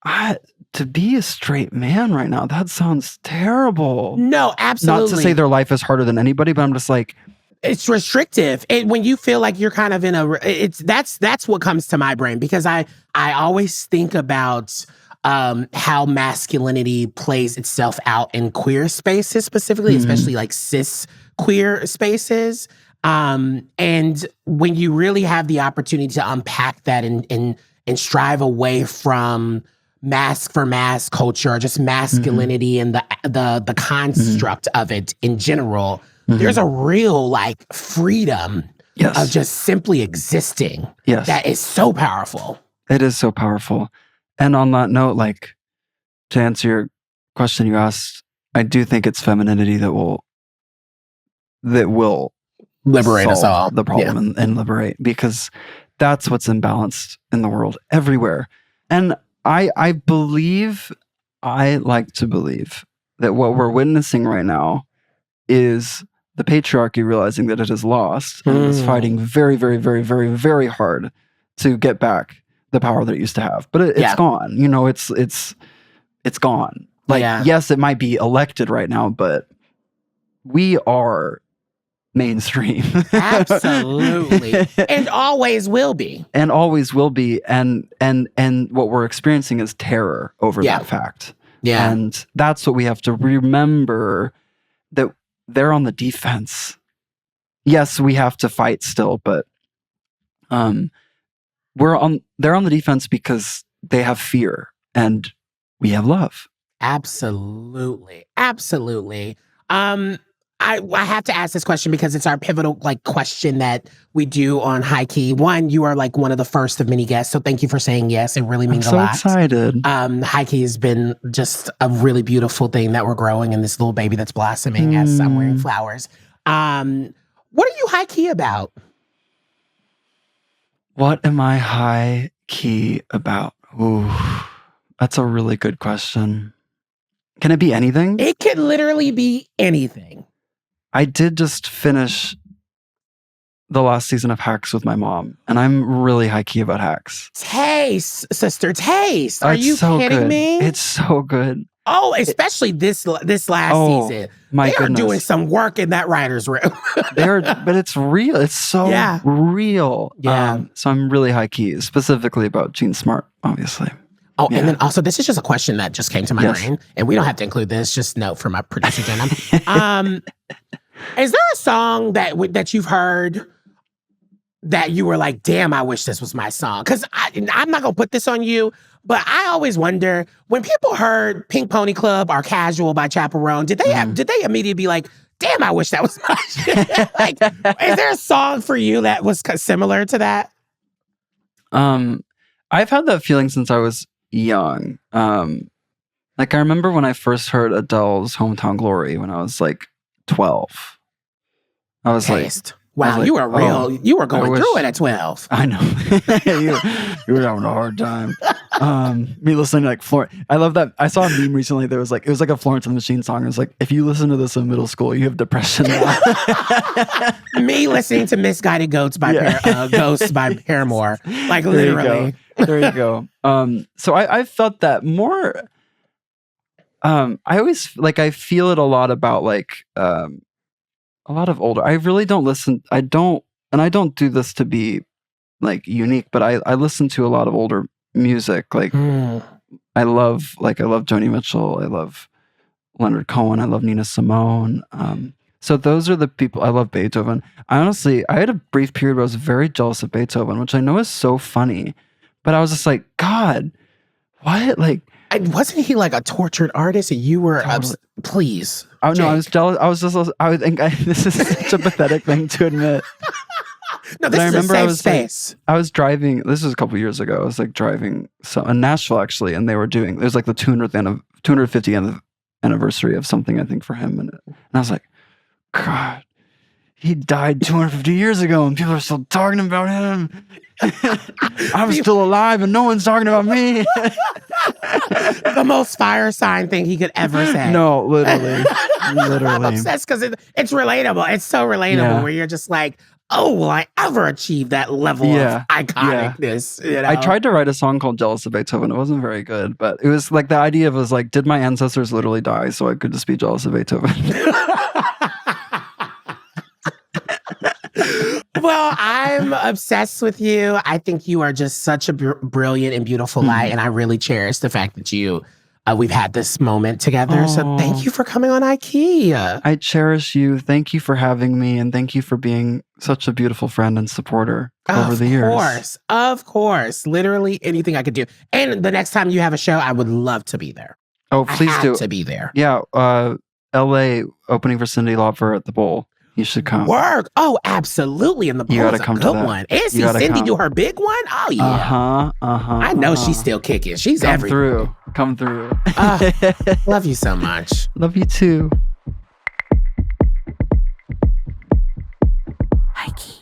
to be a straight man right now, that sounds terrible. No, absolutely. Not to say their life is harder than anybody, but I'm just like, it's restrictive. When you feel like you're kind of in that's what comes to my brain, because I always think about how masculinity plays itself out in queer spaces specifically, especially like cis queer spaces. And when you really have the opportunity to unpack that and strive away from mask for mask culture, or just masculinity and the construct of it in general, there's a real like freedom of just simply existing. Yes. That is so powerful. It is so powerful. And on that note, like, to answer your question you asked, I do think it's femininity that will liberate us all. The problem and liberate, because that's what's imbalanced in the world everywhere. And I like to believe that what we're witnessing right now is the patriarchy realizing that it is lost and is fighting very, very, very, very, very hard to get back the power that it used to have. But it's gone. You know, it's gone. Like, yes, it might be elected right now, but we are mainstream. Absolutely. And always will be. And always will be. And what we're experiencing is terror over that fact. Yeah. And that's what we have to remember, that they're on the defense. Yes, we have to fight still, but they're on the defense because they have fear and we have love. Absolutely. Absolutely. I have to ask this question because it's our pivotal like question that we do on HighKey. One, you are like one of the first of many guests, so thank you for saying yes. It really means a lot. I'm so excited. HighKey has been just a really beautiful thing that we're growing, and this little baby that's blossoming as I'm wearing flowers. What are you HighKey about? What am I HighKey about? Ooh, that's a really good question. Can it be anything? It could literally be anything. I did just finish the last season of Hacks with my mom, and I'm really HighKey about Hacks. Taste, sister, taste. Are you so kidding good. me? It's so good. Oh, especially this last season. My they goodness. are doing some work in that writer's room. But it's real. It's so real. Yeah. So I'm really HighKey, specifically about Jean Smart, obviously. Oh, and then also, this is just a question that just came to my brain, and we don't have to include this. Just note from my producer, Jenna. Is there a song that you've heard that you were like, damn, I wish this was my song? Because I'm not going to put this on you, but I always wonder, when people heard Pink Pony Club or Casual by Chaperone, did they immediately be like, damn, I wish that was my shit? Like, is there a song for you that was similar to that? I've had that feeling since I was young. Like, I remember when I first heard Adele's Hometown Glory when I was like 12. I was wow, like, you were real. You were going through it at 12. I know. you were having a hard time. Me listening to like Florence. I love that. I saw a meme recently that was like, it was like a Florence and the Machine song. It was like, if you listen to this in middle school, you have depression now. Me listening to Misguided Ghosts by Ghosts by Paramore. Like, literally. There you go. So I felt that more. I always like, I feel it a lot about like a lot of older. I really don't listen. I don't do this to be like unique, but I listen to a lot of older music. Like I love Joni Mitchell. I love Leonard Cohen. I love Nina Simone. So those are the people. I love Beethoven. I had a brief period where I was very jealous of Beethoven, which I know is so funny, but I was just like, God, what? Like, wasn't he like a tortured artist? And you were, please. Oh no, I was jealous. This is such a pathetic thing to admit. No, this is a safe space. I was driving. This was a couple years ago. I was like driving in Nashville actually, and they were doing. It was like the 250th anniversary of something, I think, for him, and I was like, God, he died 250 years ago, and people are still talking about him. I'm still alive, and no one's talking about me. The most fire sign thing he could ever say. No, literally. I'm obsessed because it's relatable. It's so relatable where you're just like, oh, will I ever achieve that level of iconicness? You know? I tried to write a song called Jealous of Beethoven. It wasn't very good, but it was like the idea was like, did my ancestors literally die so I could just be jealous of Beethoven? Well, I'm obsessed with you. I think you are just such a brilliant and beautiful light, and I really cherish the fact that we've had this moment together. So thank you for coming on HighKey. I cherish you. Thank you for having me, and thank you for being such a beautiful friend and supporter over the years. Of course. Literally anything I could do. And the next time you have a show, I would love to be there. Oh, please I do. have to be there. Yeah, LA opening for Cyndi Lauper at the Bowl. You should come. Work. Oh, absolutely. And the Bowl is a good one. And see Cyndi do her big one. Oh, yeah. I know she's still kicking. She's everywhere. Come through. Love you so much. Love you too. HighKey.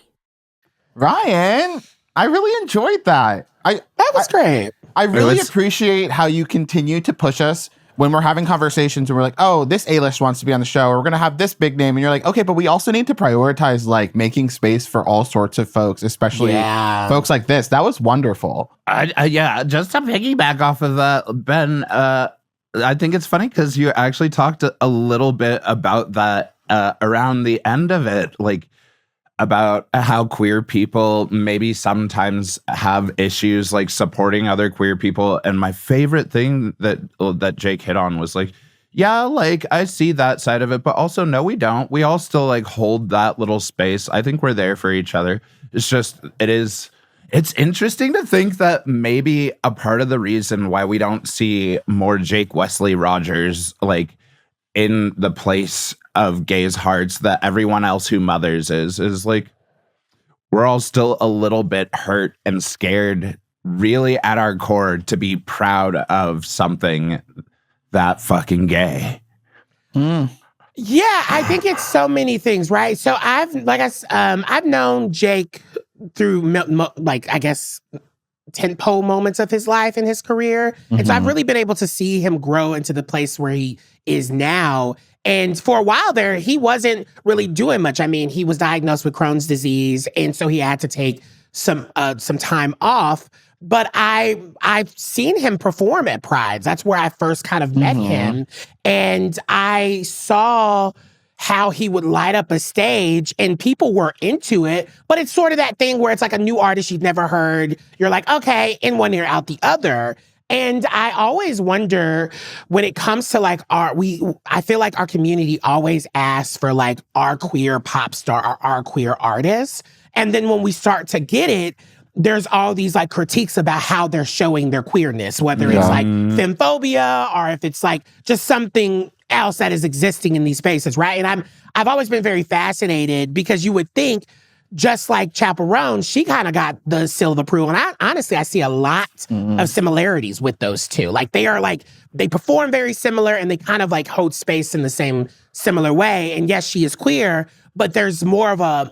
Ryan, I really enjoyed that. That was great. I really appreciate how you continue to push us when we're having conversations and we're like, oh, this A-list wants to be on the show, or we're going to have this big name. And you're like, okay, but we also need to prioritize like making space for all sorts of folks, especially folks like this. That was wonderful. Yeah, just to piggyback off of that, Ben, I think it's funny because you actually talked a little bit about that around the end of it, like about how queer people maybe sometimes have issues like supporting other queer people. And my favorite thing that Jake hit on was like, yeah, like I see that side of it, but also no, we don't. We all still like hold that little space. I think we're there for each other. It's just, it's interesting to think that maybe a part of the reason why we don't see more Jake Wesley Rogers like in the place of gays' hearts that everyone else who mothers is like, we're all still a little bit hurt and scared really at our core to be proud of something that fucking gay. Yeah, I think it's so many things, right? So I've known Jake through like, I guess, tentpole moments of his life and his career. And so I've really been able to see him grow into the place where he is now. And for a while there, he wasn't really doing much. I mean, he was diagnosed with Crohn's disease, and so he had to take some time off. But I've seen him perform at Prides. That's where I first kind of met him. And I saw how he would light up a stage and people were into it. But it's sort of that thing where it's like a new artist you've never heard. You're like, okay, in one ear, out the other. And I always wonder when it comes to like I feel like our community always asks for like our queer pop star or our queer artist. And then when we start to get it, there's all these like critiques about how they're showing their queerness, whether it's like femphobia or if it's like just something else that is existing in these spaces, right? And I've always been very fascinated because you would think, just like Chaperone, she kind of got the seal of approval. And honestly, I see a lot of similarities with those two. Like they perform very similar and they kind of like hold space in the same similar way. And yes, she is queer, but there's more of a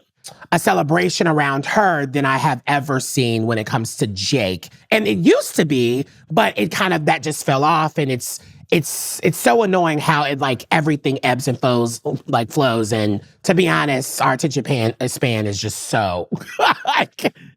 celebration around her than I have ever seen when it comes to Jake. And it used to be, but it kind of, that just fell off. And it's so annoying how it like everything ebbs and flows. And to be honest, our attention span is just so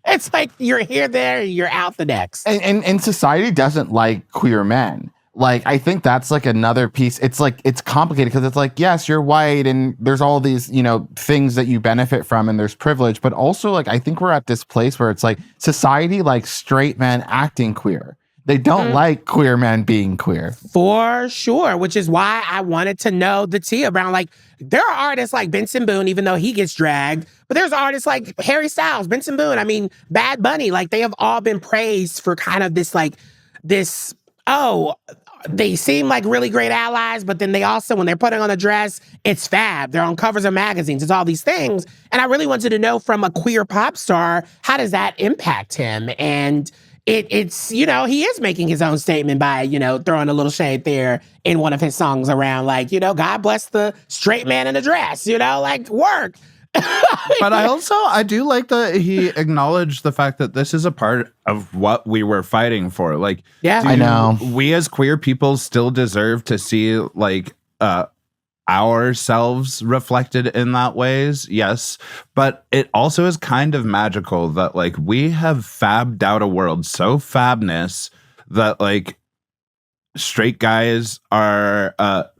it's like you're here, there, you're out the next. And society doesn't like queer men. Like, I think that's like another piece. It's like, it's complicated because it's like, yes, you're white and there's all these, things that you benefit from and there's privilege. But also like, I think we're at this place where it's like society likes straight men acting queer. They don't like queer men being queer. For sure, which is why I wanted to know the tea around, like, there are artists like Benson Boone, even though he gets dragged, but there's artists like Harry Styles, Benson Boone, I mean, Bad Bunny, like, they have all been praised for kind of they seem like really great allies, but then they also, when they're putting on a dress, it's fab. They're on covers of magazines. It's all these things. And I really wanted to know from a queer pop star, how does that impact him? And it's he is making his own statement by, throwing a little shade there in one of his songs around like, God bless the straight man in a dress, like work. But I do like that he acknowledged the fact that this is a part of what we were fighting for. Like, yeah, I know we as queer people still deserve to see like ourselves reflected in that ways, yes, but it also is kind of magical that like we have fabbed out a world so fabness that like straight guys are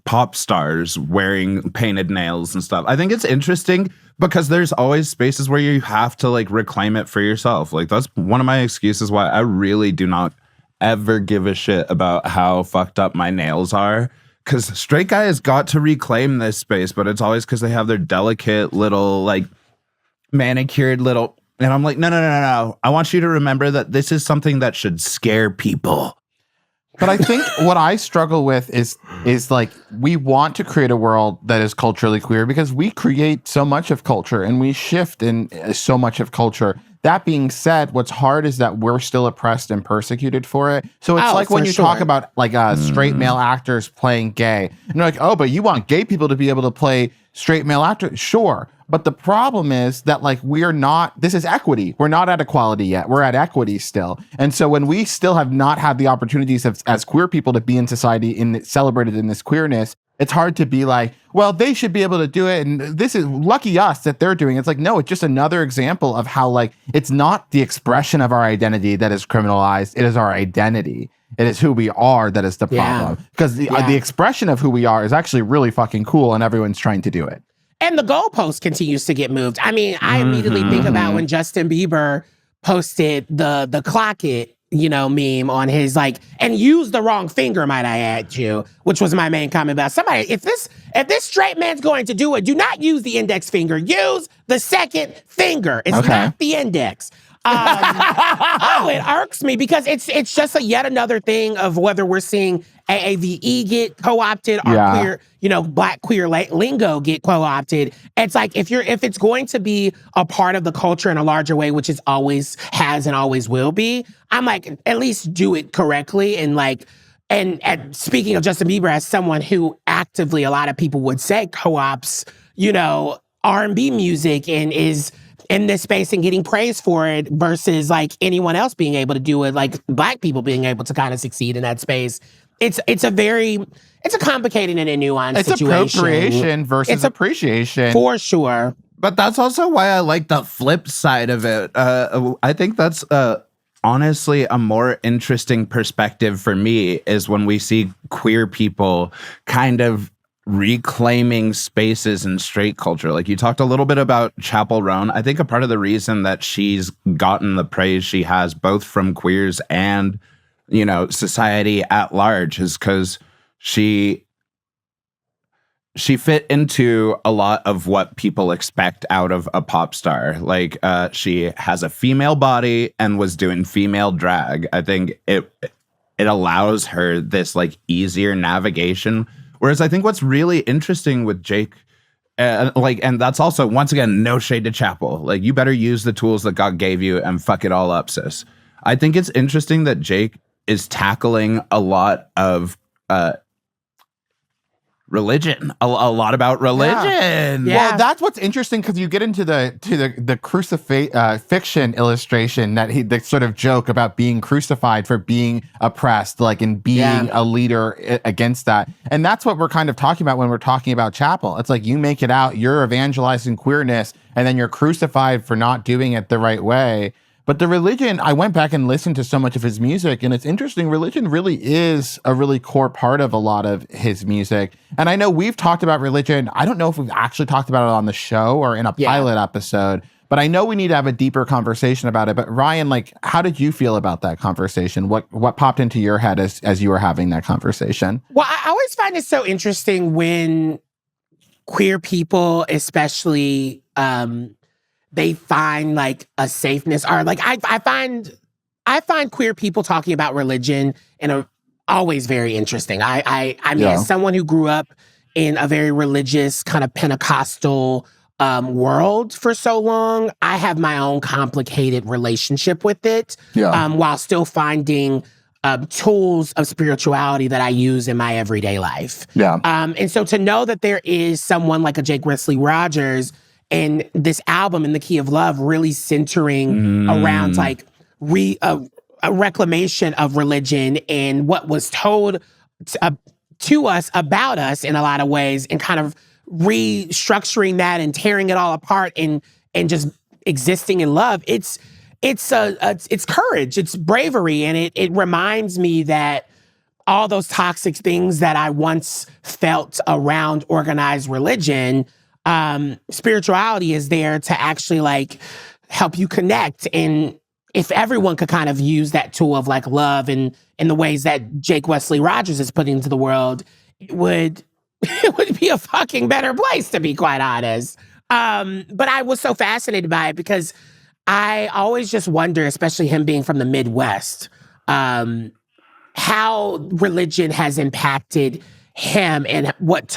pop stars wearing painted nails and stuff. I think it's interesting because there's always spaces where you have to like reclaim it for yourself. Like that's one of my excuses why I really do not ever give a shit about how fucked up my nails are. Because straight guys got to reclaim this space, but it's always because they have their delicate little like manicured little. And I'm like, no. I want you to remember that this is something that should scare people. But I think what I struggle with is like we want to create a world that is culturally queer because we create so much of culture and we shift in so much of culture. That being said, what's hard is that we're still oppressed and persecuted for it. So it's like when you talk about like straight male actors playing gay, and you're like, oh, but you want gay people to be able to play straight male actors? Sure. But the problem is that like this is equity. We're not at equality yet. We're at equity still. And so when we still have not had the opportunities as queer people to be in society celebrated in this queerness, it's hard to be like, well, they should be able to do it. And this is lucky us that they're doing it. It's like, no, it's just another example of how like, it's not the expression of our identity that is criminalized. It is our identity. It is who we are that is the problem. Because the expression of who we are is actually really fucking cool and everyone's trying to do it. And the goalpost continues to get moved. I mean, I immediately think about when Justin Bieber posted the clock it, meme on his like, and used the wrong finger, might I add you, which was my main comment about somebody. If this straight man's going to do it, do not use the index finger. Use the second finger. It's not the index. It irks me because it's just yet another thing of whether we're seeing AAVE get co-opted or queer, black queer lingo get co-opted. It's like if it's going to be a part of the culture in a larger way, which it always has and always will be, I'm like, at least do it correctly. And like, and speaking of Justin Bieber as someone who actively, a lot of people would say co-ops, R&B music and is in this space and getting praised for it versus like anyone else being able to do it, like black people being able to kind of succeed in that space. It's a complicated and a nuanced situation. It's appropriation versus appreciation. For sure. But that's also why I like the flip side of it. I think that's honestly a more interesting perspective for me is when we see queer people kind of reclaiming spaces in straight culture. Like you talked a little bit about Chappell Roan. I think a part of the reason that she's gotten the praise she has both from queers and, society at large is because she fit into a lot of what people expect out of a pop star. Like she has a female body and was doing female drag. I think it allows her this like easier navigation. Whereas I think what's really interesting with Jake, and that's also, once again, no shade to Chappell. Like, you better use the tools that God gave you and fuck it all up, sis. I think it's interesting that Jake is tackling a lot of religion, a lot about religion. Yeah. Well, that's what's interesting because you get into the crucifixion illustration the sort of joke about being crucified for being oppressed, like in being a leader against that. And that's what we're kind of talking about when we're talking about Chappell. It's like you make it out, you're evangelizing queerness, and then you're crucified for not doing it the right way. But the religion, I went back and listened to so much of his music, and it's interesting. Religion really is a really core part of a lot of his music. And I know we've talked about religion. I don't know if we've actually talked about it on the show or in a pilot episode, but I know we need to have a deeper conversation about it. But Ryan, like, how did you feel about that conversation? What popped into your head as you were having that conversation? Well, I always find it so interesting when queer people, especially, they find like a safeness, or like I find queer people talking about religion always very interesting. I mean, as someone who grew up in a very religious kind of Pentecostal world for so long, I have my own complicated relationship with it, while still finding tools of spirituality that I use in my everyday life. And so to know that there is someone like a Jake Wesley Rogers and this album, In the Key of Love, really centering around like a reclamation of religion and what was told to us about us in a lot of ways, and kind of restructuring that and tearing it all apart and just existing in love. It's courage, it's bravery, and it reminds me that all those toxic things that I once felt around organized religion, spirituality is there to actually like help you connect. And if everyone could kind of use that tool of like love and in the ways that Jake Wesley Rogers is putting into the world, it would be a fucking better place, to be quite honest. But I was so fascinated by it because I always just wonder, especially him being from the Midwest, how religion has impacted him and what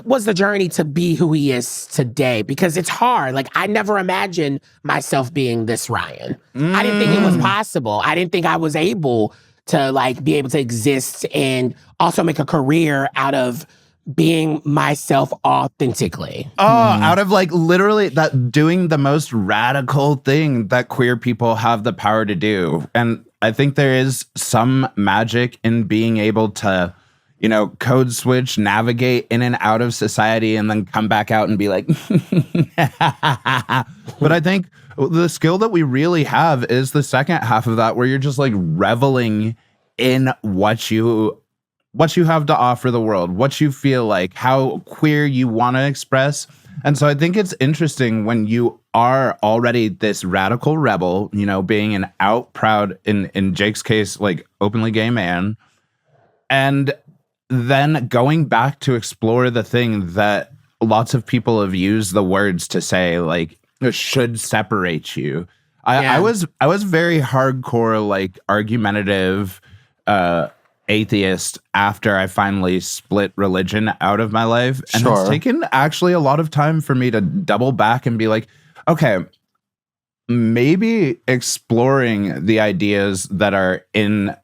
was the journey to be who he is today? Because it's hard. Like, I never imagined myself being this Ryan. I didn't think it was possible. I didn't think I was able to like be able to exist and also make a career out of being myself authentically. Out of like literally that doing the most radical thing that queer people have the power to do. And I think there is some magic in being able to, you know, code switch, navigate in and out of society, and then come back out and be like, but I think the skill that we really have is the second half of that, where you're just like reveling in what you have to offer the world, what you feel like, how queer you want to express. And so I think it's interesting when you are already this radical rebel, you know, being an out proud, in Jake's case, like openly gay man, and then going back to explore the thing that lots of people have used the words to say, like, should separate you. I was very hardcore, like argumentative, atheist after I finally split religion out of my life. And it's taken actually a lot of time for me to double back and be like, okay, maybe exploring the ideas that are in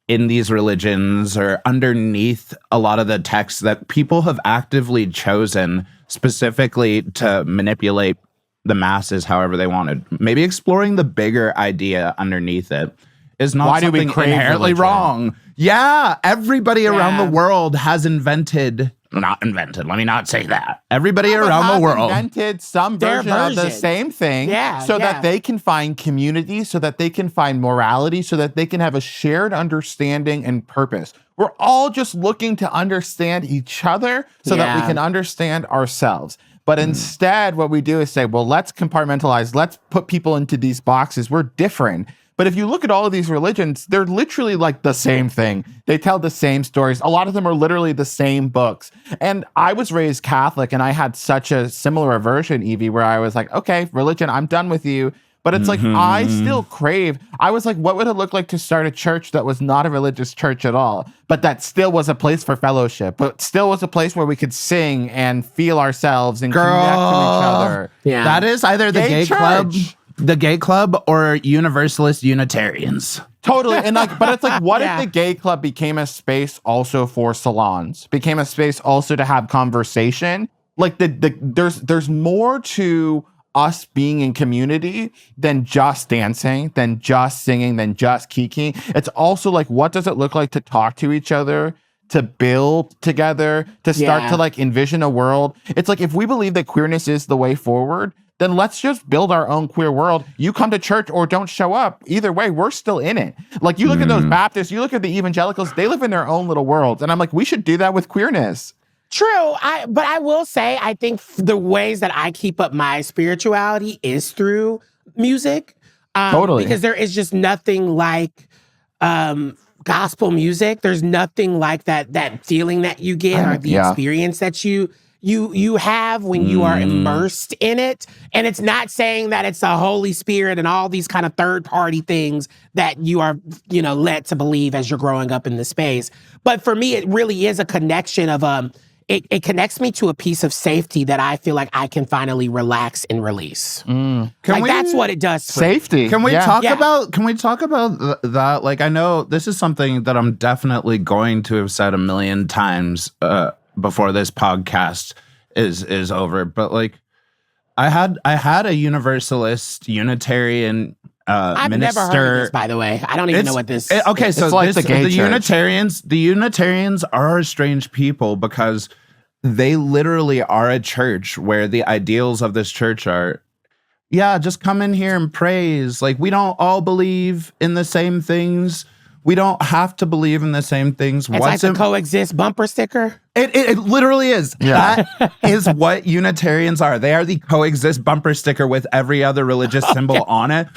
these religions or underneath a lot of the texts that people have actively chosen specifically to manipulate the masses however they wanted. Maybe exploring the bigger idea underneath it is not something inherently wrong. Yeah, everybody around the world has invented. Let me not say that. Everybody around the world invented some version of the same thing, that they can find community, so that they can find morality, so that they can have a shared understanding and purpose. We're all just looking to understand each other so that we can understand ourselves. But instead, what we do is say, well, let's compartmentalize. Let's put people into these boxes. We're different. But if you look at all of these religions, they're literally like the same thing. They tell the same stories. A lot of them are literally the same books. And I was raised Catholic, and I had such a similar aversion, Yvie, where I was like, okay, religion, I'm done with you. But it's like, I still crave. I was like, what would it look like to start a church that was not a religious church at all, but that still was a place for fellowship, but still was a place where we could sing and feel ourselves and connect to each other. Yeah. That is either the gay club. The gay club or Universalist Unitarians. Totally. And like, but it's like, what if the gay club became a space also for salons, became a space also to have conversation? Like there's more to us being in community than just dancing, than just singing, than just kikiing. It's also like, what does it look like to talk to each other, to build together, to start to like envision a world? It's like, if we believe that queerness is the way forward, then let's just build our own queer world. You come to church or don't show up. Either way, we're still in it. Like, you look at those Baptists, you look at the evangelicals, they live in their own little worlds. And I'm like, we should do that with queerness. True. But I will say, I think the ways that I keep up my spirituality is through music. Totally. Because there is just nothing like gospel music. There's nothing like that feeling that you get or the experience that you have when you are immersed in it. And it's not saying that it's the Holy Spirit and all these kind of third-party things that you are, led to believe as you're growing up in the space. But for me, it really is a connection of it connects me to a piece of safety that I feel like I can finally relax and release. That's what it does. Safety. Can we talk about that? Like, I know this is something that I'm definitely going to have said a million times before this podcast is over, but like, I had a Universalist Unitarian I've minister. never heard of this, by the way. I don't even know what this. Okay, so like the gay church. The Unitarians are a strange people because they literally are a church where the ideals of this church are, yeah, just come in here and praise. Like, we don't all believe in the same things. We don't have to believe in the same things. It's like the coexist bumper sticker. It literally is. Yeah. That is what Unitarians are. They are the coexist bumper sticker with every other religious symbol on it.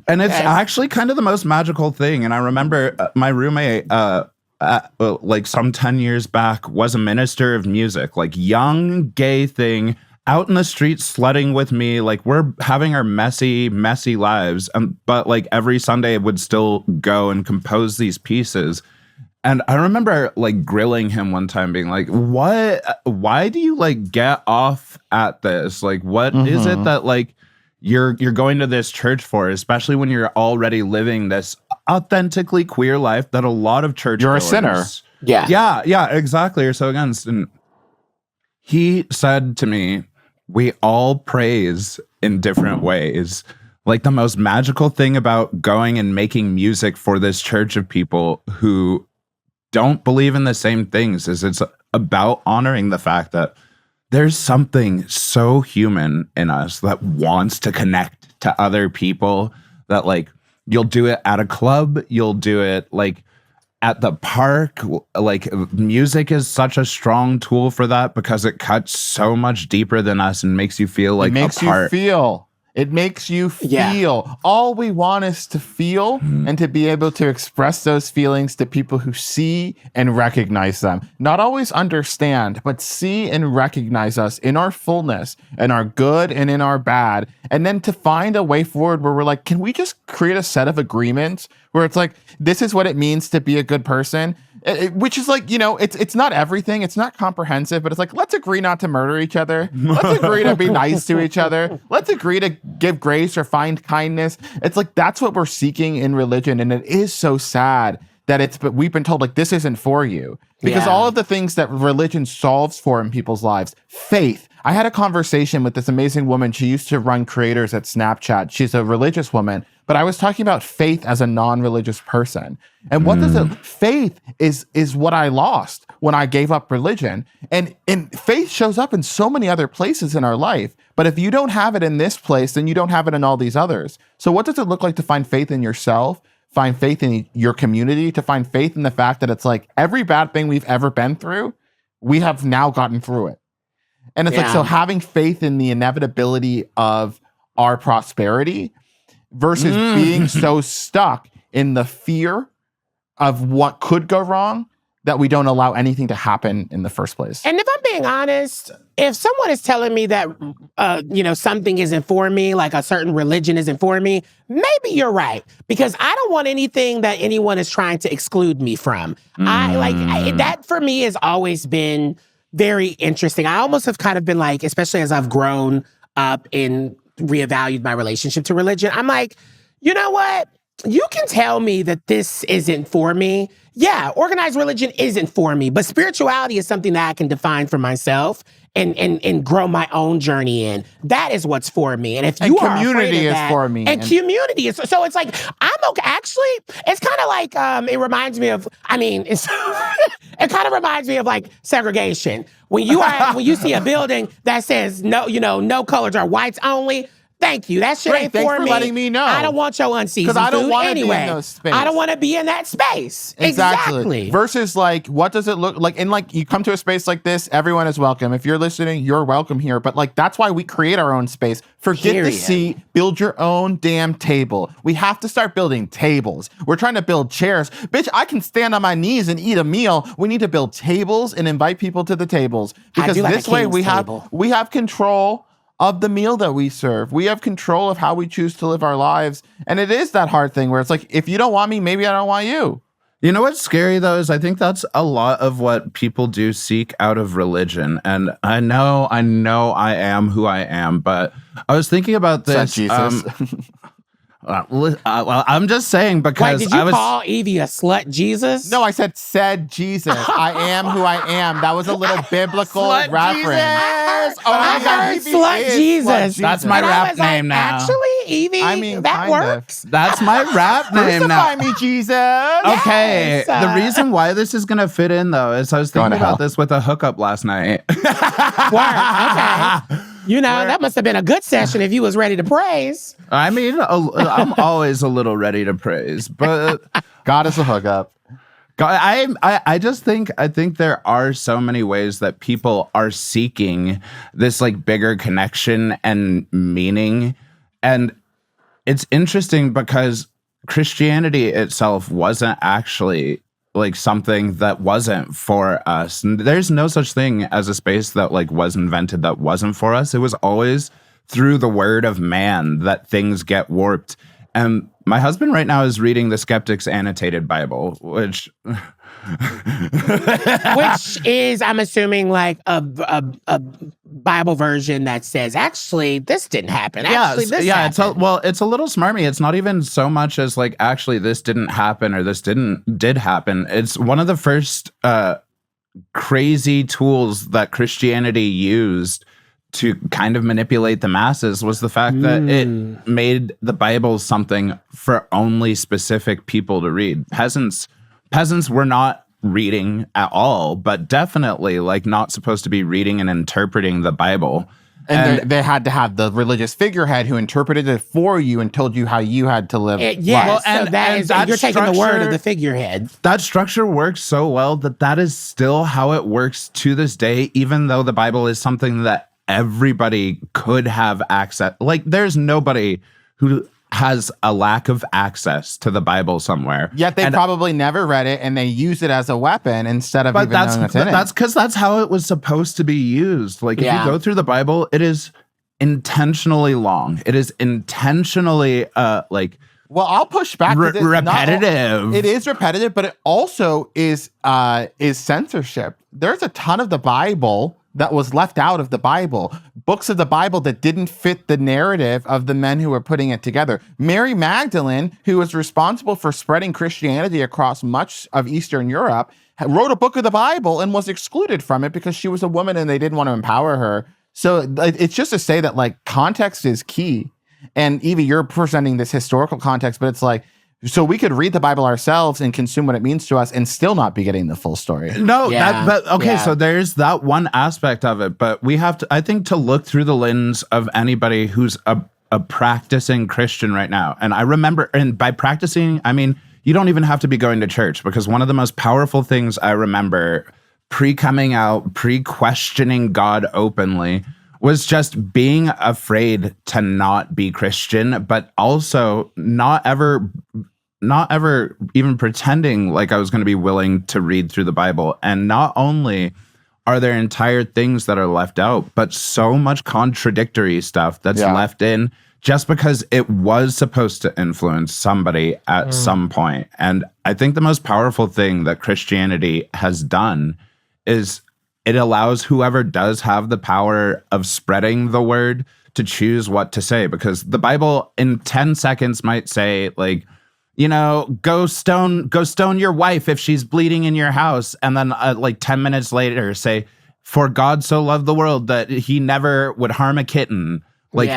And it's actually kind of the most magical thing. And I remember my roommate, like some 10 years back, was a minister of music, like young gay thing, out in the street sledding with me. Like, we're having our messy lives. But like every Sunday would still go and compose these pieces. And I remember like grilling him one time being like, why do you like get off at this? Like, what is it that like you're going to this church for, especially when you're already living this authentically queer life that a lot of church You're goers, a sinner. Yeah, exactly. Or so against. And he said to me, we all praise in different ways. Like, the most magical thing about going and making music for this church of people who don't believe in the same things is it's about honoring the fact that there's something so human in us that wants to connect to other people, that like you'll do it at a club, you'll do it like at the park. Like, music is such a strong tool for that because it cuts so much deeper than us and makes you feel like it makes a part. you feel. It makes you feel. Yeah. All we want is to feel and to be able to express those feelings to people who see and recognize them. Not always understand, but see and recognize us in our fullness, in our good and in our bad. And then to find a way forward where we're like, can we just create a set of agreements where it's like, this is what it means to be a good person? Which is like, you know, it's not everything. It's not comprehensive, but it's like, let's agree not to murder each other. Let's agree to be nice to each other. Let's agree to give grace or find kindness. It's like, that's what we're seeking in religion. And it is so sad that but we've been told like, this isn't for you, because all of the things that religion solves for in people's lives, faith. I had a conversation with this amazing woman. She used to run creators at Snapchat. She's a religious woman, but I was talking about faith as a non-religious person. And what does it, faith is what I lost when I gave up religion. And faith shows up in so many other places in our life. But if you don't have it in this place, then you don't have it in all these others. So what does it look like to find faith in yourself, find faith in your community, to find faith in the fact that it's like every bad thing we've ever been through, we have now gotten through it. And it's like, so having faith in the inevitability of our prosperity versus being so stuck in the fear of what could go wrong that we don't allow anything to happen in the first place. And if I'm being honest, if someone is telling me that, something isn't for me, like a certain religion isn't for me, maybe you're right. Because I don't want anything that anyone is trying to exclude me from. That for me has always been very interesting. I almost have kind of been like, especially as I've grown up and reevaluated my relationship to religion, I'm like, you know what? You can tell me that this isn't for me. Yeah, organized religion isn't for me, but spirituality is something that I can define for myself and grow my own journey in. That is what's for me. And if you are community is that, for me. And community is, so it's like, I'm okay. Actually, it's kind of like, it reminds me of, it kind of reminds me of like segregation. When you see a building that says no colors are whites only, thank you. That shit ain't Thanks for for me. letting me know. I don't want your unseasoned food. Because I don't want to anyway. be in those space. I don't want to be in that space. Exactly. Versus like, what does it look like? And like, you come to a space like this, everyone is welcome. If you're listening, you're welcome here. But like, that's why we create our own space. Forget the seat. Build your own damn table. We have to start building tables. We're trying to build chairs. Bitch, I can stand on my knees and eat a meal. We need to build tables and invite people to the tables. Because this way we have control of the meal that we serve. We have control of how we choose to live our lives. And it is that hard thing where it's like, if you don't want me, maybe I don't want you. You know what's scary though, is I think that's a lot of what people do seek out of religion. And I know I am who I am, but I was thinking about this. Jesus. Well, I'm just saying Wait, because did you call Yvie a slut Jesus? No, I said Jesus. I am who I am. That was a little biblical Slut reference. Jesus. Oh, I heard Yvie slut is Jesus. Slut Jesus. That's my And I rap was like, name now. Actually, Yvie, I mean, that kind of. works. That's my rap name now. Crucify me, Jesus. Okay, Yes. the reason why this is gonna fit in though is I was Going thinking to hell. about this with a hookup last night. Work. Okay. You know, that must have been a good session if you was ready to praise. I mean, I'm always a little ready to praise, but God is a hookup. I just think there are so many ways that people are seeking this like bigger connection and meaning, and it's interesting because Christianity itself wasn't actually like something that wasn't for us. And there's no such thing as a space that like was invented that wasn't for us. It was always through the word of man that things get warped. And my husband right now is reading the Skeptic's Annotated Bible, which is, I'm assuming, like a Bible version that says, actually, this didn't happen. Actually, this happened. It's a little smarmy. It's not even so much as like, actually, this didn't happen or this did happen. It's one of the first crazy tools that Christianity used to kind of manipulate the masses was the fact that it made the Bible something for only specific people to read. Peasants were not reading at all, but definitely like not supposed to be reading and interpreting the Bible. And they had to have the religious figurehead who interpreted it for you and told you how you had to live. You're taking the word of the figurehead. That structure works so well that is still how it works to this day, even though the Bible is something that everybody could have access. Like, there's nobody who has a lack of access to the Bible somewhere. Yet they probably never read it, and they use it as a weapon instead of even knowing what's in it. That's because that's how it was supposed to be used. Like, if you go through the Bible, it is intentionally long. It is intentionally like. Well, I'll push back. Repetitive. It is repetitive, but it also is censorship. There's a ton of the Bible that was left out of the Bible. Books of the Bible that didn't fit the narrative of the men who were putting it together. Mary Magdalene, who was responsible for spreading Christianity across much of Eastern Europe, wrote a book of the Bible and was excluded from it because she was a woman and they didn't want to empower her. So it's just to say that like context is key. And Yvie, you're presenting this historical context, but it's like, so we could read the Bible ourselves and consume what it means to us and still not be getting the full story. So there's that one aspect of it, but we have to, I think, to look through the lens of anybody who's a practicing Christian right now. And I remember, and by practicing, I mean, you don't even have to be going to church, because one of the most powerful things I remember pre-coming out, pre-questioning God openly, was just being afraid to not be Christian, but also not ever even pretending like I was going to be willing to read through the Bible. And not only are there entire things that are left out, but so much contradictory stuff that's left in just because it was supposed to influence somebody at some point. And I think the most powerful thing that Christianity has done is it allows whoever does have the power of spreading the word to choose what to say, because the Bible in 10 seconds might say, like, you know, go stone your wife if she's bleeding in your house. And then like 10 minutes later say, for God so loved the world that he never would harm a kitten. Like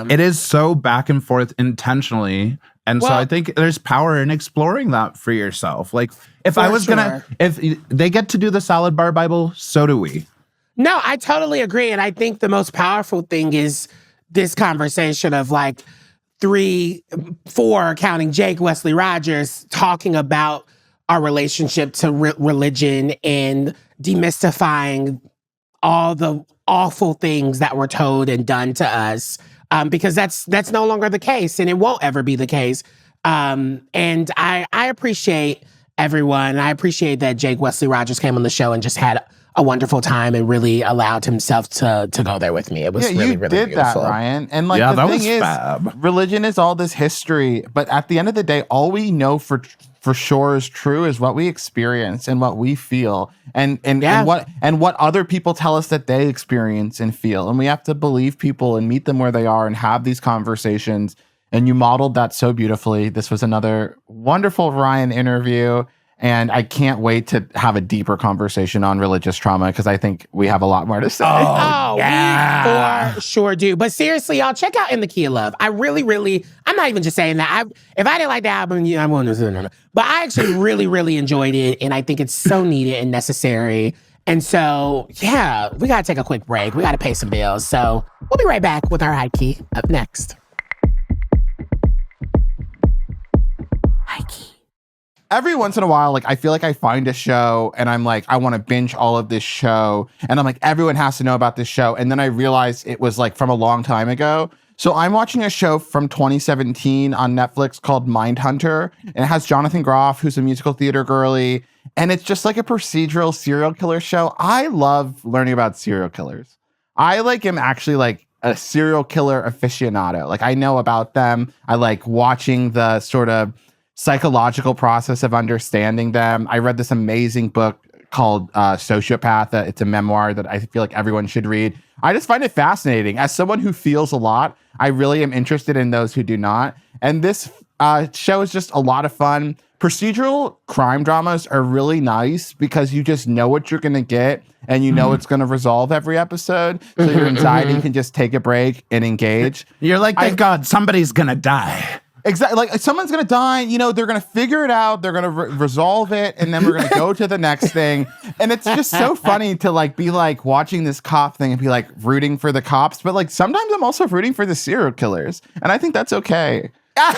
it is so back and forth intentionally. And so I think there's power in exploring that for yourself. Like if they get to do the salad bar Bible, so do we. No, I totally agree. And I think the most powerful thing is this conversation of like 3, 4, counting Jake, Wesley Rogers, talking about our relationship to religion and demystifying all the awful things that were told and done to us, because that's no longer the case, and it won't ever be the case. And I appreciate everyone. I appreciate that Jake Wesley Rogers came on the show and just had a wonderful time and really allowed himself to go there with me. It was really did beautiful. That, Ryan. And like the thing is, religion is all this history, but at the end of the day, all we know for sure is true is what we experience and what we feel, and what other people tell us that they experience and feel. And we have to believe people and meet them where they are and have these conversations and you modeled that so beautifully. This was another wonderful Ryan interview. And I can't wait to have a deeper conversation on religious trauma because I think we have a lot more to say. Oh, yeah. We for sure do. But seriously, y'all, check out In the Key of Love. I really, I'm not even just saying that. If I didn't like the album, I wouldn't say no. But I actually really enjoyed it. And I think it's so needed and necessary. And so, yeah, we got to take a quick break. We got to pay some bills. So we'll be right back with our HighKey up next. HighKey. Every once in a while, like I feel like I find a show and I'm like, I want to binge all of this show. And I'm like, everyone has to know about this show. And then I realized it was like from a long time ago. So I'm watching a show from 2017 on Netflix called Mindhunter. And it has Jonathan Groff, who's a musical theater girly. And it's just like a procedural serial killer show. I love learning about serial killers. I like am actually like a serial killer aficionado. Like I know about them. I like watching the sort of psychological process of understanding them. I read this amazing book called Sociopath. It's a memoir that I feel like everyone should read. I just find it fascinating. As someone who feels a lot, I really am interested in those who do not. And this show is just a lot of fun. Procedural crime dramas are really nice because you just know what you're going to get and you know it's going to resolve every episode. So your anxiety can just take a break and engage. You're like, thank God, somebody's going to die. Exactly. Like someone's going to die, you know, they're going to figure it out. They're going to resolve it. And then we're going to go to the next thing. And it's just so funny to like be like watching this cop thing and be like rooting for the cops. But like sometimes I'm also rooting for the serial killers. And I think that's okay. And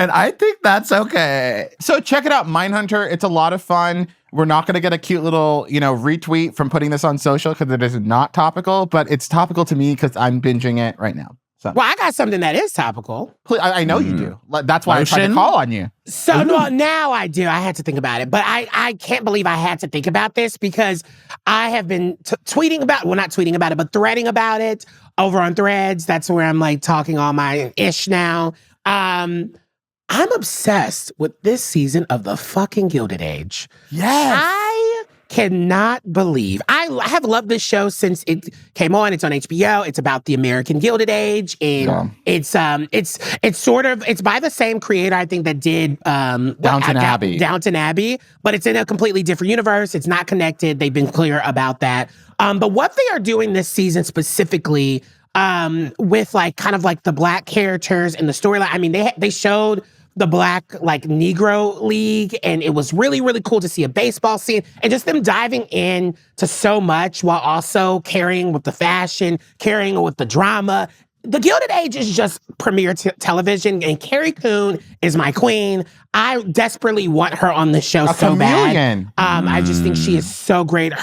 I think that's okay. So check it out, Mindhunter. It's a lot of fun. We're not going to get a cute little, you know, retweet from putting this on social because it is not topical. But it's topical to me because I'm binging it right now. So. Well, I got something that is topical. I know you do. That's why I tried to call on you. So no, now I do. I had to think about it. But I can't believe I had to think about this because I have been tweeting about, well, not tweeting about it, but threading about it over on Threads. That's where I'm like talking all my ish now. I'm obsessed with this season of The fucking Gilded Age. Yes. I cannot believe. I have loved this show since it came on. It's on HBO. It's about the American Gilded Age, and it's by the same creator I think that did Downton Abbey, but it's in a completely different universe. It's not connected. They've been clear about that. But what they are doing this season specifically with like kind of like the Black characters and the storyline. I mean, they showed the Black like Negro League, and it was really cool to see a baseball scene and just them diving in to so much while also carrying with the fashion, carrying with the drama. The Gilded Age is just premiere television, and Carrie Coon is my queen. I desperately want her on the show so bad. I just think she is so great.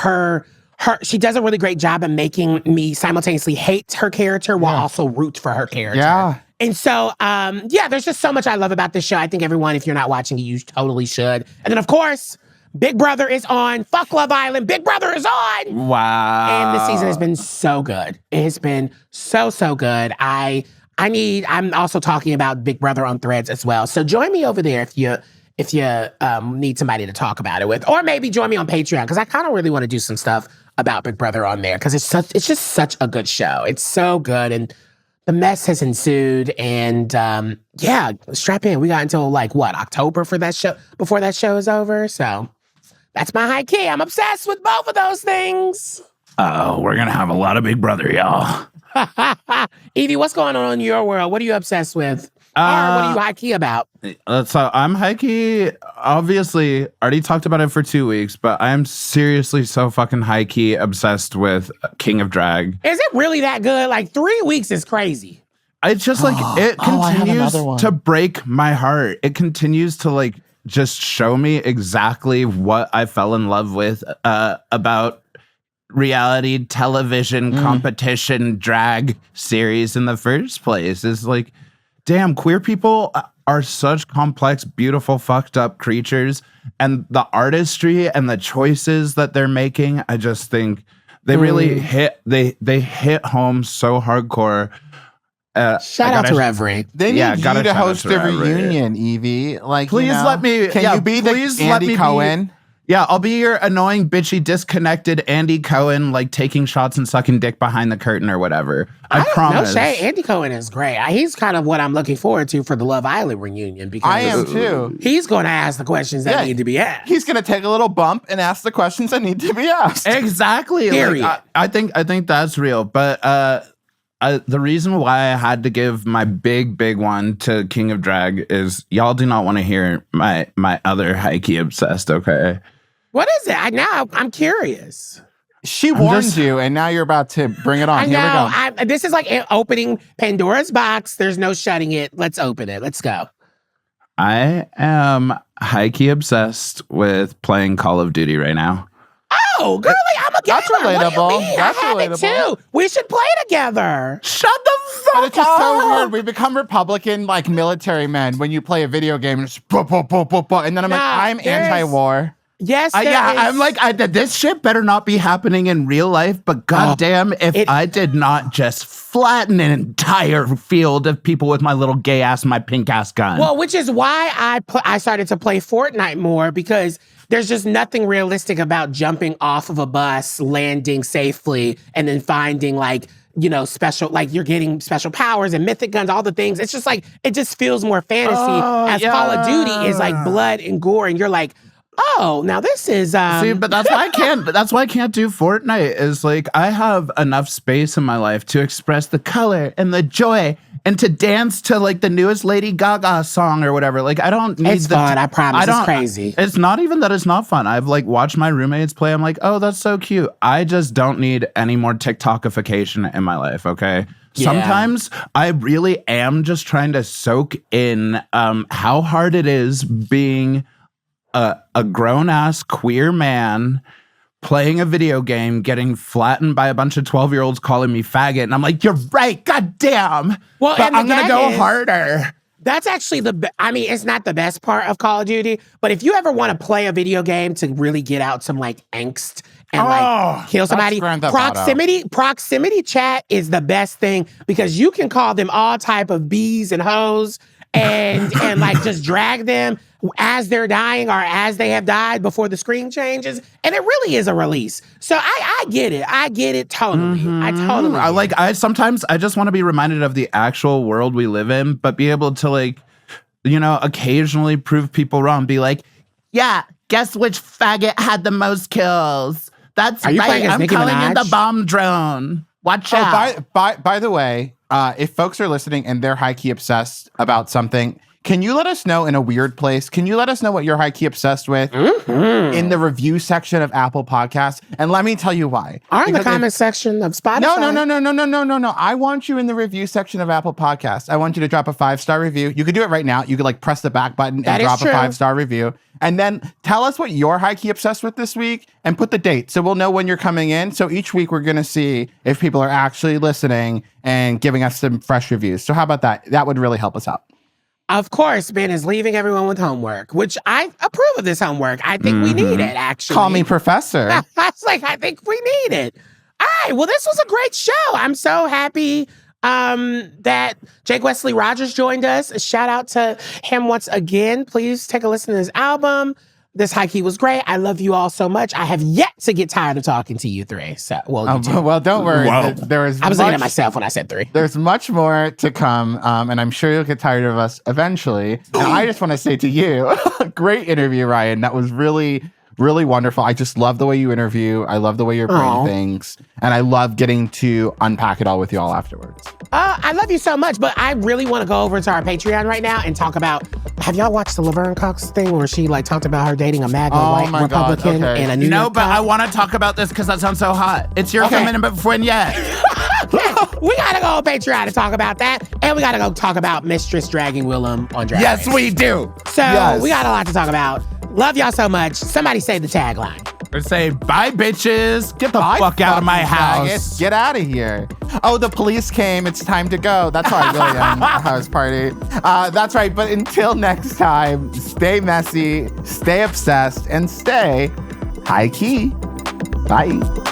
She does a really great job of making me simultaneously hate her character while also root for her character. Yeah. And so, there's just so much I love about this show. I think everyone, if you're not watching it, you totally should. And then, of course, Big Brother is on. Fuck Love Island. Big Brother is on. Wow. And this season has been so good. It has been so good. I'm also talking about Big Brother on Threads as well. So join me over there if you need somebody to talk about it with. Or maybe join me on Patreon, because I kind of really want to do some stuff about Big Brother on there, because it's just such a good show. It's so good, and the mess has ensued, and strap in. We got until like October for that show before that show is over. So that's my HighKey. I'm obsessed with both of those things. Oh, we're gonna have a lot of Big Brother, y'all. Yvie, what's going on in your world? What are you obsessed with? Or what are you HighKey about? So I'm HighKey. Obviously, already talked about it for 2 weeks, but I am seriously so fucking HighKey obsessed with King of Drag. Is it really that good? Like 3 weeks is crazy. It's just like it continues to break my heart. It continues to like just show me exactly what I fell in love with about reality television competition drag series in the first place. Is like, damn, queer people are such complex, beautiful, fucked up creatures. And the artistry and the choices that they're making, I just think they really hit home so hardcore. Shout out to Reverie. They need you to host a reunion, Yvie. Like, please let me. Can you be the Andy Cohen? Yeah, I'll be your annoying, bitchy, disconnected Andy Cohen, like taking shots and sucking dick behind the curtain or whatever. I promise. No shade. Andy Cohen is great. He's kind of what I'm looking forward to for the Love Island reunion because I am too. He's going to ask the questions that need to be asked. He's going to take a little bump and ask the questions that need to be asked. Exactly. Period. Like, I think that's real. But the reason why I had to give my big one to King of Drag is y'all do not want to hear my other HighKey obsessed. Okay. What is it? I'm curious. She warned you, and now you're about to bring it on. I know. This is like opening Pandora's box. There's no shutting it. Let's open it. Let's go. I am HighKey obsessed with playing Call of Duty right now. Oh, girlie, I'm a gamer. That's relatable. What do you mean? That's I have relatable. it too. We should play together. Shut the fuck But it's just so up. weird. We become Republican, like military men, when you play a video game. And it's and then I'm like, I'm anti-war. Yes, I'm like, this shit better not be happening in real life, but goddamn, if I did not just flatten an entire field of people with my little gay ass and my pink ass gun. Well, which is why I started to play Fortnite more, because there's just nothing realistic about jumping off of a bus, landing safely, and then finding special, like you're getting special powers and mythic guns, all the things. It's just like, it just feels more fantasy Call of Duty is like blood and gore. And you're like, oh, now this is See, but that's why I can't. That's why I can't do Fortnite. Is like I have enough space in my life to express the color and the joy and to dance to like the newest Lady Gaga song or whatever. Like I don't need. It's fun. I promise. It's crazy. It's not even that it's not fun. I've like watched my roommates play. I'm like, oh, that's so cute. I just don't need any more TikTokification in my life. Okay. Yeah. Sometimes I really am just trying to soak in how hard it is being a grown-ass queer man playing a video game, getting flattened by a bunch of 12-year-olds calling me faggot. And I'm like, you're right, goddamn. Well, but I'm going to go harder. That's actually it's not the best part of Call of Duty, but if you ever want to play a video game to really get out some like angst and like kill somebody, proximity chat is the best thing, because you can call them all type of bees and hoes and like just drag them as they're dying or as they have died before the screen changes, and it really is a release. So I get it. I get it totally. I totally. Sometimes I just want to be reminded of the actual world we live in, but be able to like, occasionally prove people wrong. Be like, yeah, guess which faggot had the most kills? That's right. I'm calling in the bomb drone. Watch out. By the way, if folks are listening and they're HighKey obsessed about something, can you let us know in a weird place? Can you let us know what you're HighKey obsessed with in the review section of Apple Podcasts? And let me tell you why. Or in the comment section of Spotify. No. I want you in the review section of Apple Podcasts. I want you to drop a 5-star review. You could do it right now. You could like press the back button and drop a 5-star review. And then tell us what you're HighKey obsessed with this week and put the date so we'll know when you're coming in. So each week we're going to see if people are actually listening and giving us some fresh reviews. So how about that? That would really help us out. Of course, Ben is leaving everyone with homework, which I approve of this homework. I think we need it, actually. Call me professor. I was like, I think we need it. All right, well, this was a great show. I'm so happy that Jake Wesley Rogers joined us. A shout out to him once again. Please take a listen to his album. This HighKey was great. I love you all so much. I have yet to get tired of talking to you three. So, don't worry. I was looking at myself when I said three. There's much more to come, and I'm sure you'll get tired of us eventually. And I just want to say to you, great interview, Ryan. That was really, really wonderful. I just love the way you interview. I love the way you're putting things, and I love getting to unpack it all with you all afterwards. I love you so much, but I really want to go over to our Patreon right now and talk about, have y'all watched the Laverne Cox thing where she like talked about her dating a MAGA white Republican and a New York but I want to talk about this because that sounds so hot. It's your coming before yet. We got to go on Patreon to talk about that, and we got to go talk about Mistress dragging Willem on Drag Race. Yes, we do. So we got a lot to talk about. Love y'all so much. Somebody say the tagline. Or say, bye, bitches. Get the fuck out of my house. Get out of here. Oh, the police came. It's time to go. That's how I really am a house party. That's right. But until next time, stay messy, stay obsessed, and stay HighKey. Bye.